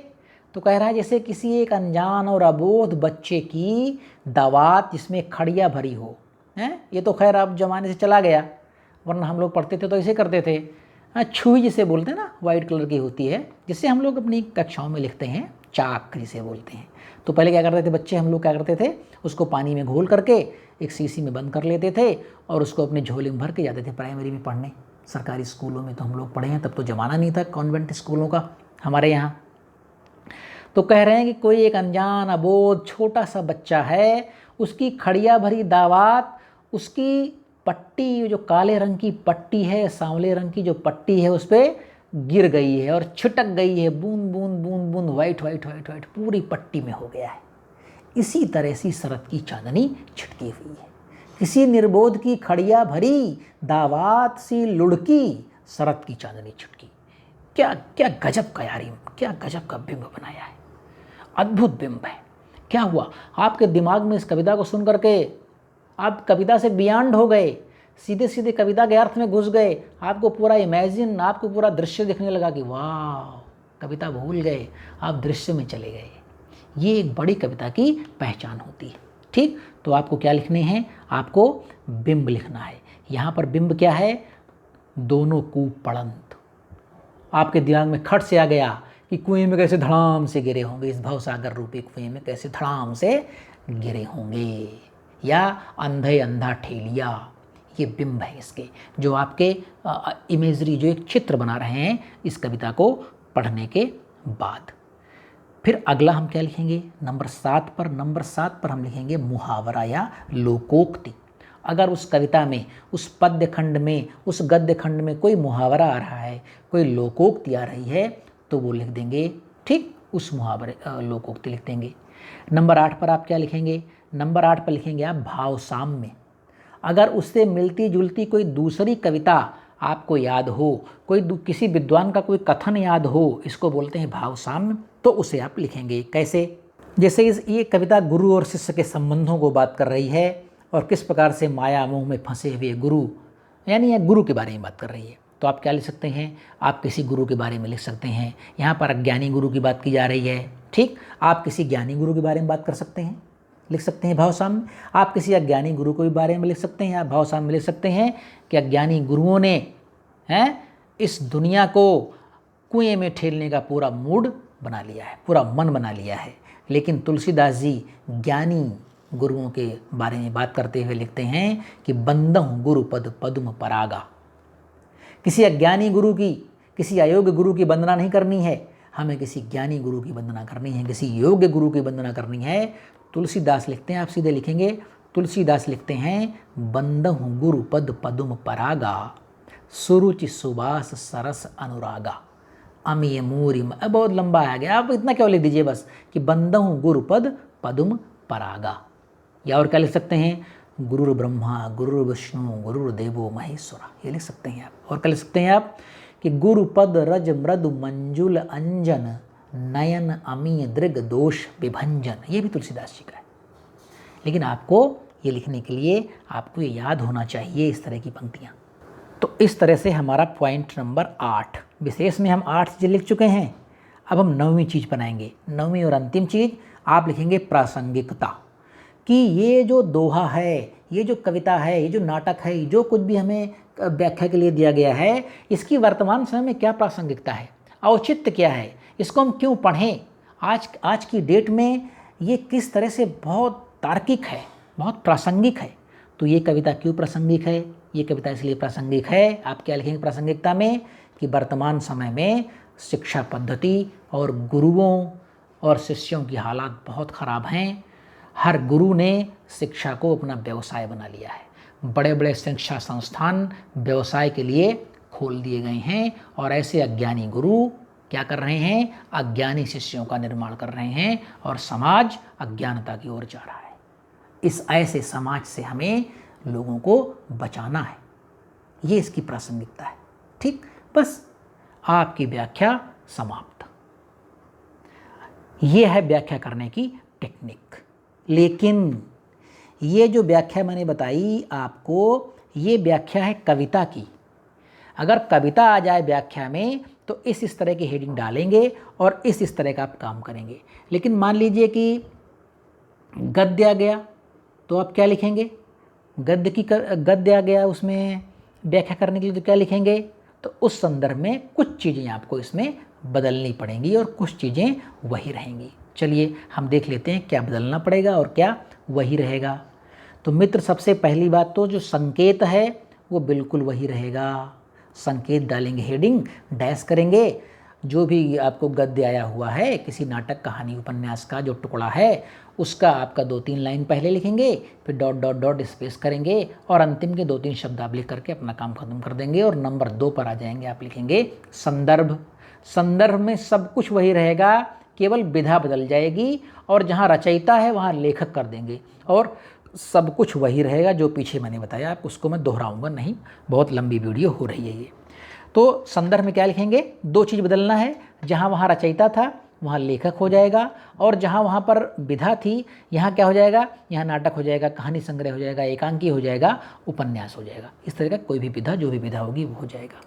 तो कह रहा है जैसे किसी एक अनजान और अबोध बच्चे की दावात जिसमें खड़िया भरी हो। हैं, ये तो खैर अब जमाने से चला गया, वरना हम लोग पढ़ते थे तो ऐसे करते थे। छुई जिसे बोलते हैं ना, वाइट कलर की होती है, जिससे हम लोग अपनी कक्षाओं में लिखते हैं, चाक जिसे बोलते हैं। तो पहले क्या करते थे बच्चे, हम लोग क्या करते थे, उसको पानी में घोल करके एक शीशी में बंद कर लेते थे और उसको अपने झोले में भर के जाते थे प्राइमरी में पढ़ने। सरकारी स्कूलों में तो हम लोग पढ़े हैं, तब तो ज़माना नहीं था कॉन्वेंट स्कूलों का हमारे यहाँ। तो कह रहे हैं कि कोई एक अनजान अबोध छोटा सा बच्चा है, उसकी खड़िया भरी दावात, उसकी पट्टी जो काले रंग की पट्टी है, सांवले रंग की जो पट्टी है, उस पर गिर गई है और छिटक गई है, बूंद बूंद बूंद बूंद, वाइट वाइट वाइट वाइट पूरी पट्टी में हो गया है। इसी तरह से शरद की चांदनी छिटकी हुई है। किसी निर्बोध की खड़िया भरी दावात सी लुढ़की, शरद की चांदनी छिटकी। क्या क्या गजब का यारी, क्या गजब का बिंब बनाया है, अद्भुत बिंब है। क्या हुआ, आपके दिमाग में इस कविता को सुन करके आप कविता से बियॉन्ड हो गए, सीधे सीधे कविता के अर्थ में घुस गए, आपको पूरा इमेजिन, आपको पूरा दृश्य दिखने लगा कि वाह, कविता भूल गए, आप दृश्य में चले गए। ये एक बड़ी कविता की पहचान होती है। ठीक, तो आपको क्या लिखने हैं, आपको बिंब लिखना है। यहाँ पर बिंब क्या है, दोनों कूप पड़ंत। आपके दिमाग में खट से आ गया कि कुएं में कैसे धड़ाम से गिरे होंगे, इस भवसागर रूपी कुएं में कैसे धड़ाम से गिरे होंगे, या अंधे अंधा ठेलिया। ये बिंब है इसके, जो आपके इमेजरी, जो एक चित्र बना रहे हैं इस कविता को पढ़ने के बाद। फिर अगला हम क्या लिखेंगे, नंबर 7 पर। नंबर 7 पर हम लिखेंगे मुहावरा या लोकोक्ति। अगर उस कविता में, उस पद्य खंड में, उस गद्य खंड में कोई मुहावरा आ रहा है, कोई लोकोक्ति आ रही है, तो वो लिख देंगे। ठीक, उस मुहावरे लोकोक्ति लिख देंगे। नंबर 8 पर आप क्या लिखेंगे, नंबर 8 पर लिखेंगे आप भाव साम्य। अगर उससे मिलती जुलती कोई दूसरी कविता आपको याद हो, किसी विद्वान का कोई कथन याद हो, इसको बोलते हैं भाव साम्य, तो उसे आप लिखेंगे। कैसे, जैसे ये कविता गुरु और शिष्य के संबंधों को बात कर रही है और किस प्रकार से माया मोह में फंसे हुए गुरु, यानी यह गुरु के बारे में बात कर रही है, तो आप क्या लिख सकते हैं, आप किसी गुरु के बारे में लिख सकते हैं। यहाँ पर अज्ञानी गुरु की बात की जा रही है। ठीक, आप किसी ज्ञानी गुरु के बारे में बात कर सकते हैं, लिख सकते हैं भावसाम्य। आप किसी अज्ञानी गुरु को भी बारे में लिख सकते हैं, आप भावसाम्य में लिख सकते हैं कि अज्ञानी गुरुओं ने इस दुनिया को कुएं में ठेलने का पूरा मूड बना लिया है, पूरा मन बना लिया है। लेकिन तुलसीदास जी ज्ञानी गुरुओं के बारे में बात करते हुए लिखते हैं कि बंदहु गुरु पद पद्म परागा। किसी अज्ञानी गुरु की, किसी अयोग्य गुरु की वंदना नहीं करनी है, हमें किसी ज्ञानी गुरु की वंदना करनी है, किसी योग्य गुरु की वंदना करनी है। तुलसीदास लिखते हैं, आप सीधे लिखेंगे, तुलसीदास लिखते हैं बंदहु गुरु पद पद्म परागा, सुरुचि सुबास सरस अनुरागा, अमीय मूरी। बहुत लंबा आ गया, आप इतना क्यों लिख दीजिए बस कि बंदहु गुरु पद पद्म परागा। या और क्या लिख सकते हैं, गुरुर ब्रह्मा गुरुर विष्णु गुरुर देवो महेश्वरा, ये लिख सकते हैं आप। और क्या लिख सकते हैं आप कि गुरुपद रज मृदु मंजुल अंजन नयन अमीय दृग दोष विभंजन, ये भी तुलसीदास जी का है। लेकिन आपको ये लिखने के लिए आपको ये याद होना चाहिए इस तरह की पंक्तियाँ। तो इस तरह से हमारा पॉइंट नंबर 8, विशेष में हम 8 चीज़ें लिख चुके हैं। अब हम 9वीं चीज़ बनाएंगे। 9वीं और अंतिम चीज़ आप लिखेंगे प्रासंगिकता, कि ये जो दोहा है, ये जो कविता है, ये जो नाटक है, जो कुछ भी हमें व्याख्या के लिए दिया गया है, इसकी वर्तमान समय में क्या प्रासंगिकता है, औचित्य क्या है, इसको हम क्यों पढ़ें, आज की डेट में ये किस तरह से बहुत तार्किक है, बहुत प्रासंगिक है। तो ये कविता क्यों प्रासंगिक है? ये कविता इसलिए प्रासंगिक है, आप क्या लिखेंगे प्रासंगिकता में, कि वर्तमान समय में शिक्षा पद्धति और गुरुओं और शिष्यों की हालात बहुत ख़राब हैं। हर गुरु ने शिक्षा को अपना व्यवसाय बना लिया है। बड़े बड़े शिक्षा संस्थान व्यवसाय के लिए खोल दिए गए हैं और ऐसे अज्ञानी गुरु क्या कर रहे हैं? अज्ञानी शिष्यों का निर्माण कर रहे हैं और समाज अज्ञानता की ओर जा रहा है। इस ऐसे समाज से हमें लोगों को बचाना है, ये इसकी प्रासंगिकता है। ठीक, बस आपकी व्याख्या समाप्त। ये है व्याख्या करने की टेक्निक। लेकिन ये जो व्याख्या मैंने बताई आपको, ये व्याख्या है कविता की। अगर कविता आ जाए व्याख्या में तो इस तरह की हेडिंग डालेंगे और इस तरह का आप काम करेंगे। लेकिन मान लीजिए कि गद्य आ गया तो आप क्या लिखेंगे? गद्य आ गया उसमें व्याख्या करने के लिए तो क्या लिखेंगे? तो उस संदर्भ में कुछ चीज़ें आपको इसमें बदलनी पड़ेंगी और कुछ चीज़ें वही रहेंगी। चलिए हम देख लेते हैं क्या बदलना पड़ेगा और क्या वही रहेगा। तो मित्र, सबसे पहली बात तो जो संकेत है वो बिल्कुल वही रहेगा। संकेत डालेंगे, हेडिंग डैश करेंगे। जो भी आपको गद्य आया हुआ है किसी नाटक, कहानी, उपन्यास का जो टुकड़ा है उसका आपका 2-3 लाइन पहले लिखेंगे, फिर डॉट डॉट डॉट स्पेस करेंगे और अंतिम के 2-3 शब्द आप लिख करके अपना काम खत्म कर देंगे। और नंबर 2 पर आ जाएंगे, आप लिखेंगे संदर्भ। संदर्भ में सब कुछ वही रहेगा, केवल विधा बदल जाएगी और जहाँ रचयिता है वहाँ लेखक कर देंगे और सब कुछ वही रहेगा जो पीछे मैंने बताया। आप उसको मैं दोहराऊंगा नहीं, बहुत लंबी वीडियो हो रही है ये। तो संदर्भ में क्या लिखेंगे? 2 चीज़ बदलना है, जहाँ वहाँ रचयिता था वहाँ लेखक हो जाएगा और जहाँ वहाँ पर विधा थी यहाँ क्या हो जाएगा? यहाँ नाटक हो जाएगा, कहानी संग्रह हो जाएगा, एकांकी हो जाएगा, उपन्यास हो जाएगा। इस तरह का कोई भी विधा, जो भी विधा होगी वो हो जाएगा।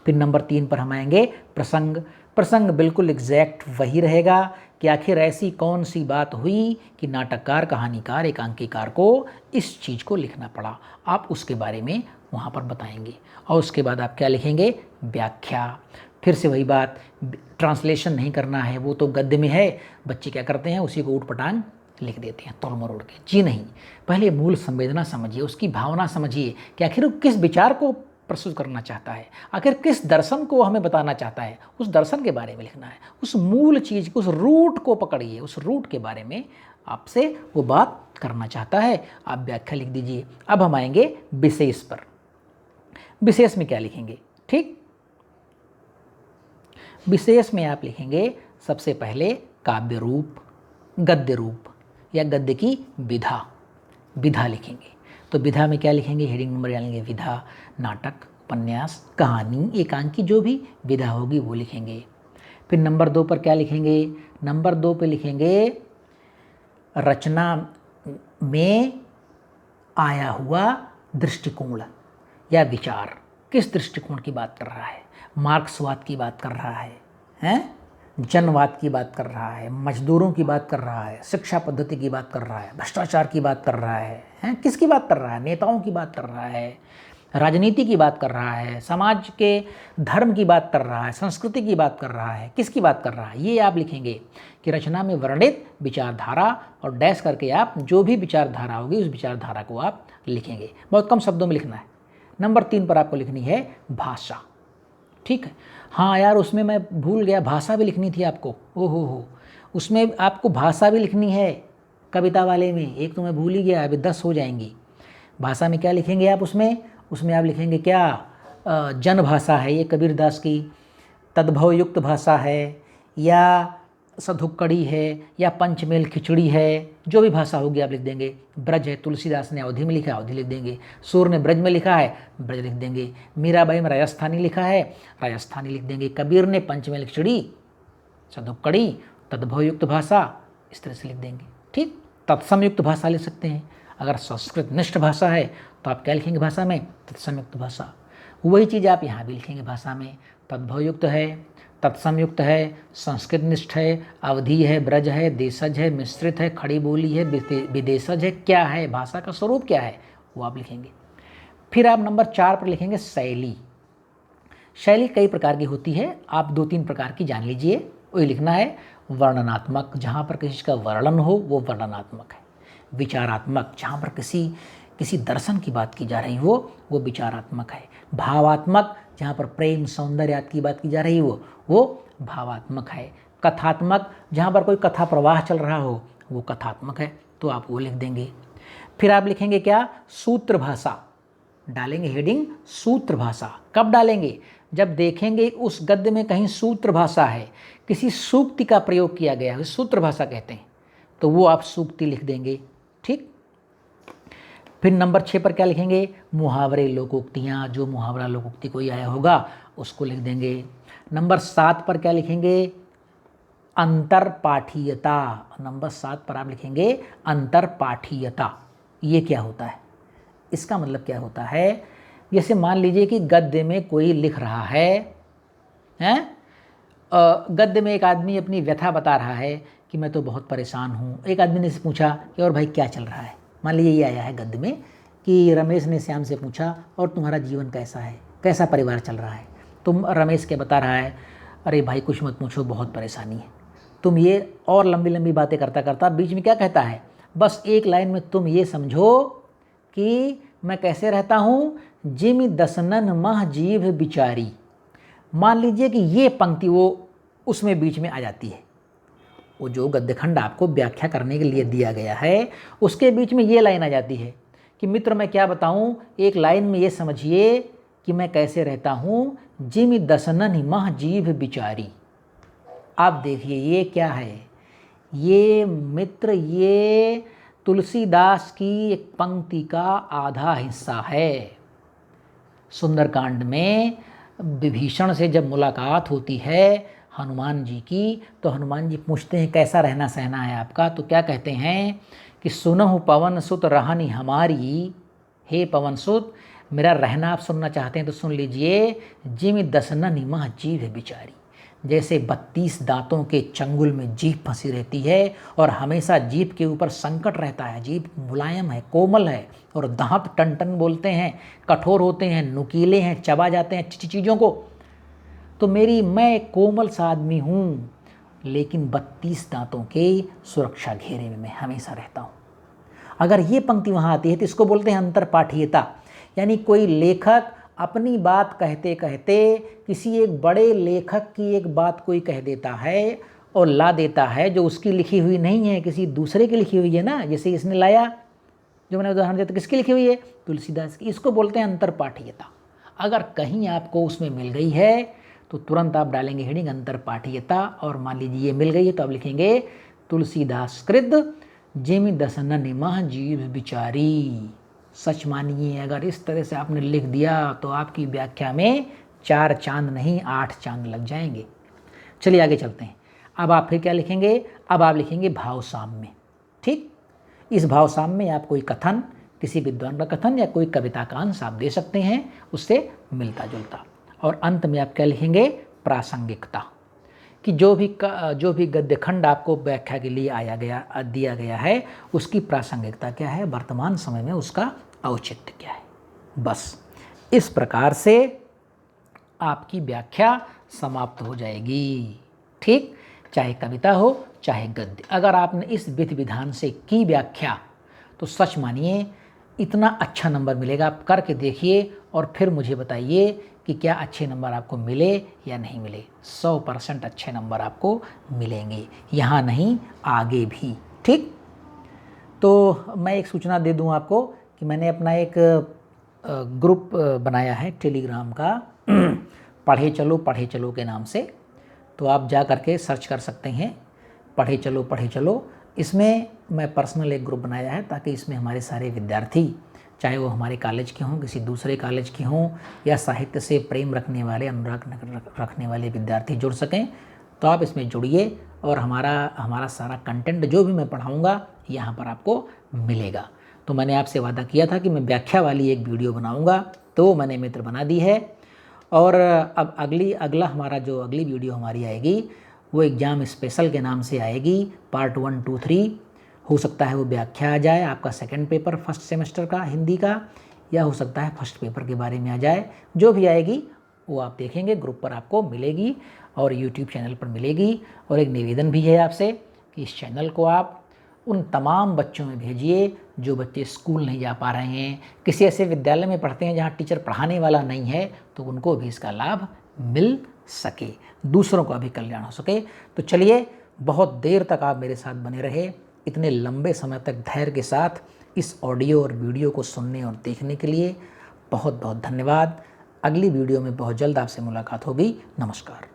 फिर नंबर 3 पर हम आएंगे प्रसंग। प्रसंग बिल्कुल एग्जैक्ट वही रहेगा कि आखिर ऐसी कौन सी बात हुई कि नाटककार, कहानीकार, एकांकीकार को इस चीज़ को लिखना पड़ा, आप उसके बारे में वहाँ पर बताएंगे। और उसके बाद आप क्या लिखेंगे? व्याख्या। फिर से वही बात, ट्रांसलेशन नहीं करना है, वो तो गद्य में है, बच्चे क्या करते हैं उसी को ऊटपटांग लिख देते हैं तोड़ मरोड़ के। जी नहीं, पहले मूल संवेदना समझिए, उसकी भावना समझिए कि आखिर वो किस विचार को प्रस्तुत करना चाहता है, आखिर किस दर्शन को हमें बताना चाहता है, उस दर्शन के बारे में लिखना है। उस मूल चीज़, उस रूट को पकड़िए, उस रूट के बारे में आपसे वो बात करना चाहता है, आप व्याख्या लिख दीजिए। अब हम आएंगे विशेष पर। विशेष में क्या लिखेंगे? ठीक, विशेष में आप लिखेंगे सबसे पहले काव्य रूप, गद्य रूप या गद्य की विधा। विधा लिखेंगे तो विधा में क्या लिखेंगे? हेडिंग नंबर डालेंगे विधा। नाटक, उपन्यास, कहानी, एकांकी, जो भी विधा होगी वो लिखेंगे। फिर नंबर 2 पर क्या लिखेंगे? नंबर 2 पे लिखेंगे रचना में आया हुआ दृष्टिकोण या विचार। किस दृष्टिकोण की बात कर रहा है? मार्क्सवाद की बात कर रहा है, हैं? जनवाद की बात कर रहा है, मजदूरों की बात कर रहा है, शिक्षा पद्धति की बात कर रहा है, भ्रष्टाचार की बात कर रहा है, हैं? किसकी बात कर रहा है? नेताओं की बात कर रहा है, राजनीति की बात कर रहा है, समाज के धर्म की बात कर रहा है, संस्कृति की बात कर रहा है, किसकी बात कर रहा है? ये आप लिखेंगे कि रचना में वर्णित विचारधारा और डैश करके आप जो भी विचारधारा होगी उस विचारधारा को आप लिखेंगे। बहुत कम शब्दों में लिखना है। नंबर 3 पर आपको लिखनी है भाषा। ठीक है, हाँ यार उसमें मैं भूल गया, भाषा भी लिखनी थी आपको। ओहो हो, उसमें आपको भाषा भी लिखनी है कविता वाले में, एक तो मैं भूल ही गया, अभी 10 हो जाएंगी। भाषा में क्या लिखेंगे आप? उसमें आप लिखेंगे क्या? जन भाषा है ये कबीरदास की, तद्भव युक्त भाषा है या सधुक्कड़ी है या पंचमेल खिचड़ी है, जो भी भाषा होगी आप लिख देंगे। ब्रज है, तुलसीदास ने अवधि में लिखा है, अवधि लिख देंगे। सूर ने ब्रज में लिखा है, ब्रज लिख देंगे। मीराबाई में राजस्थानी लिखा है, राजस्थानी लिख देंगे। कबीर ने पंचमेल खिचड़ी, सधुक्कड़ी, तद्भवयुक्त भाषा, इस तरह से लिख देंगे। ठीक, तत्समयुक्त भाषा लिख सकते हैं। अगर संस्कृत निष्ठ भाषा है तो आप क्या लिखेंगे भाषा में? तत्समयुक्त भाषा। वही चीज़ आप यहाँ भी लिखेंगे भाषा में। तद्भवयुक्त है, तत्समयुक्त है, संस्कृत निष्ठ है, अवधि है, ब्रज है, देशज है, मिश्रित है, खड़ी बोली है, विदेशज है, क्या है, भाषा का स्वरूप क्या है, वो आप लिखेंगे। फिर आप नंबर 4 पर लिखेंगे शैली। शैली कई प्रकार की होती है, आप 2-3 प्रकार की जान लीजिए। वही लिखना है वर्णनात्मक, जहाँ पर किसी का वर्णन हो वो वर्णनात्मक है। विचारात्मक, जहाँ पर किसी दर्शन की बात की जा रही हो वो विचारात्मक है। भावात्मक, जहाँ पर प्रेम सौंदर्य आदि की बात की जा रही हो वो भावात्मक है। कथात्मक, जहाँ पर कोई कथा प्रवाह चल रहा हो वो कथात्मक है, तो आप वो लिख देंगे। फिर आप लिखेंगे क्या, सूत्र भाषा, डालेंगे हेडिंग सूत्र भाषा। कब डालेंगे, जब देखेंगे उस गद्य में कहीं सूत्र भाषा है, किसी सूक्ति का प्रयोग किया गया है, सूत्र भाषा कहते हैं, तो वो आप सूक्ति लिख देंगे। ठीक। फिर नंबर 6 पर क्या लिखेंगे, मुहावरे लोकोक्तियाँ, जो मुहावरा लोकोक्ति कोई आया होगा उसको लिख देंगे। नंबर 7 पर क्या लिखेंगे, अंतरपाठीयता। नंबर 7 पर आप लिखेंगे अंतरपाठीयता। ये क्या होता है, इसका मतलब क्या होता है, जैसे मान लीजिए कि गद्य में कोई लिख रहा है, गद्य में एक आदमी अपनी व्यथा बता रहा है कि मैं तो बहुत परेशान हूँ। एक आदमी ने से पूछा कि और भाई क्या चल रहा है, मान लीजिए ये आया है गद्य में कि रमेश ने श्याम से पूछा और तुम्हारा जीवन कैसा है, कैसा परिवार चल रहा है। तुम रमेश के बता रहा है, अरे भाई कुछ मत पूछो, बहुत परेशानी है। तुम ये और लंबी लंबी बातें करता करता बीच में क्या कहता है, बस एक लाइन में तुम ये समझो कि मैं कैसे रहता हूँ, जिमि दसनन मह जीव बिचारी। मान लीजिए कि ये पंक्ति वो उसमें बीच में आ जाती है, वो जो गद्यखंड आपको व्याख्या करने के लिए दिया गया है उसके बीच में ये लाइन आ जाती है कि मित्र मैं क्या बताऊँ, एक लाइन में ये समझिए कि मैं कैसे रहता हूँ, जिमि दसनन मह जीव बिचारी। आप देखिए ये क्या है, ये मित्र ये तुलसीदास की एक पंक्ति का आधा हिस्सा है। सुंदरकांड में विभीषण से जब मुलाकात होती है हनुमान जी की, तो हनुमान जी पूछते हैं कैसा रहना सहना है आपका, तो क्या कहते हैं कि सुनहु पवन सुत रहनी हमारी। हे पवन सुत, मेरा रहना आप सुनना चाहते हैं तो सुन लीजिए, जिमि दसनन मह जीव बिचारी। जैसे 32 दांतों के चंगुल में जीभ फंसी रहती है और हमेशा जीभ के ऊपर संकट रहता है, जीभ मुलायम है, कोमल है, और दांत टन टन बोलते हैं, कठोर होते हैं, नुकीले हैं, चबा जाते हैं चीज़ों को। तो मैं एक कोमल सा आदमी हूँ, लेकिन 32 दांतों के सुरक्षा घेरे में मैं हमेशा रहता हूँ। अगर ये पंक्ति वहाँ आती है तो इसको बोलते हैं अंतरपाठीयता। यानी कोई लेखक अपनी बात कहते कहते किसी एक बड़े लेखक की एक बात कोई कह देता है और ला देता है जो उसकी लिखी हुई नहीं है, किसी दूसरे की लिखी हुई है ना। जैसे इसने लाया, जो मैंने उदाहरण दिया, तो किसकी लिखी हुई है, तुलसीदास की। इसको बोलते हैं अंतरपाठीयता। अगर कहीं आपको उसमें मिल गई है तो तुरंत आप डालेंगे हेडिंग अंतरपाठीयता, और मान लीजिए ये मिल गई है तो आप लिखेंगे तुलसीदास कृत जिमि दसनन मह जीव बिचारी। सच मानिए अगर इस तरह से आपने लिख दिया तो आपकी व्याख्या में 4 चांद नहीं 8 चांद लग जाएंगे। चलिए आगे चलते हैं। अब आप फिर क्या लिखेंगे, अब आप लिखेंगे भाव साम्य। ठीक, इस भाव साम्य में आप कोई कथन, किसी विद्वान का कथन या कोई कविता का अंश आप दे सकते हैं उससे मिलता जुलता। और अंत में आप क्या लिखेंगे, प्रासंगिकता, कि जो भी गद्यखंड आपको व्याख्या के लिए दिया गया है उसकी प्रासंगिकता क्या है, वर्तमान समय में उसका औचित्य क्या है। बस इस प्रकार से आपकी व्याख्या समाप्त हो जाएगी। ठीक, चाहे कविता हो चाहे गद्य। अगर आपने इस विधि विधान से की व्याख्या तो सच मानिए इतना अच्छा नंबर मिलेगा। आप करके देखिए और फिर मुझे बताइए कि क्या अच्छे नंबर आपको मिले या नहीं मिले। 100% अच्छे नंबर आपको मिलेंगे, यहाँ नहीं आगे भी। ठीक, तो मैं एक सूचना दे दूँ आपको कि मैंने अपना एक ग्रुप बनाया है टेलीग्राम का, पढ़े चलो के नाम से। तो आप जा करके सर्च कर सकते हैं पढ़े चलो। इसमें मैं पर्सनल एक ग्रुप बनाया है ताकि इसमें हमारे सारे विद्यार्थी, चाहे वो हमारे कॉलेज के हों, किसी दूसरे कॉलेज के हों, या साहित्य से प्रेम रखने वाले, अनुराग रखने वाले विद्यार्थी जुड़ सकें। तो आप इसमें जुड़िए और हमारा सारा कंटेंट जो भी मैं पढ़ाऊँगा यहाँ पर आपको मिलेगा। तो मैंने आपसे वादा किया था कि मैं व्याख्या वाली एक वीडियो बनाऊँगा, तो मैंने मित्र बना दी है। और अब अगली वीडियो हमारी आएगी वो एग्ज़ाम स्पेशल के नाम से आएगी, पार्ट 1, 2, 3। हो सकता है वो व्याख्या आ जाए आपका सेकंड पेपर फर्स्ट सेमेस्टर का हिंदी का, या हो सकता है फर्स्ट पेपर के बारे में आ जाए। जो भी आएगी वो आप देखेंगे, ग्रुप पर आपको मिलेगी और यूट्यूब चैनल पर मिलेगी। और एक निवेदन भी है आपसे कि इस चैनल को आप उन तमाम बच्चों में भेजिए जो बच्चे स्कूल नहीं जा पा रहे हैं, किसी ऐसे विद्यालय में पढ़ते हैं जहाँ टीचर पढ़ाने वाला नहीं है, तो उनको भी इसका लाभ मिल सके, दूसरों का भी कल्याण हो सके। तो चलिए, बहुत देर तक आप मेरे साथ बने रहे, इतने लंबे समय तक धैर्य के साथ इस ऑडियो और वीडियो को सुनने और देखने के लिए बहुत बहुत धन्यवाद। अगली वीडियो में बहुत जल्द आपसे मुलाकात होगी। नमस्कार।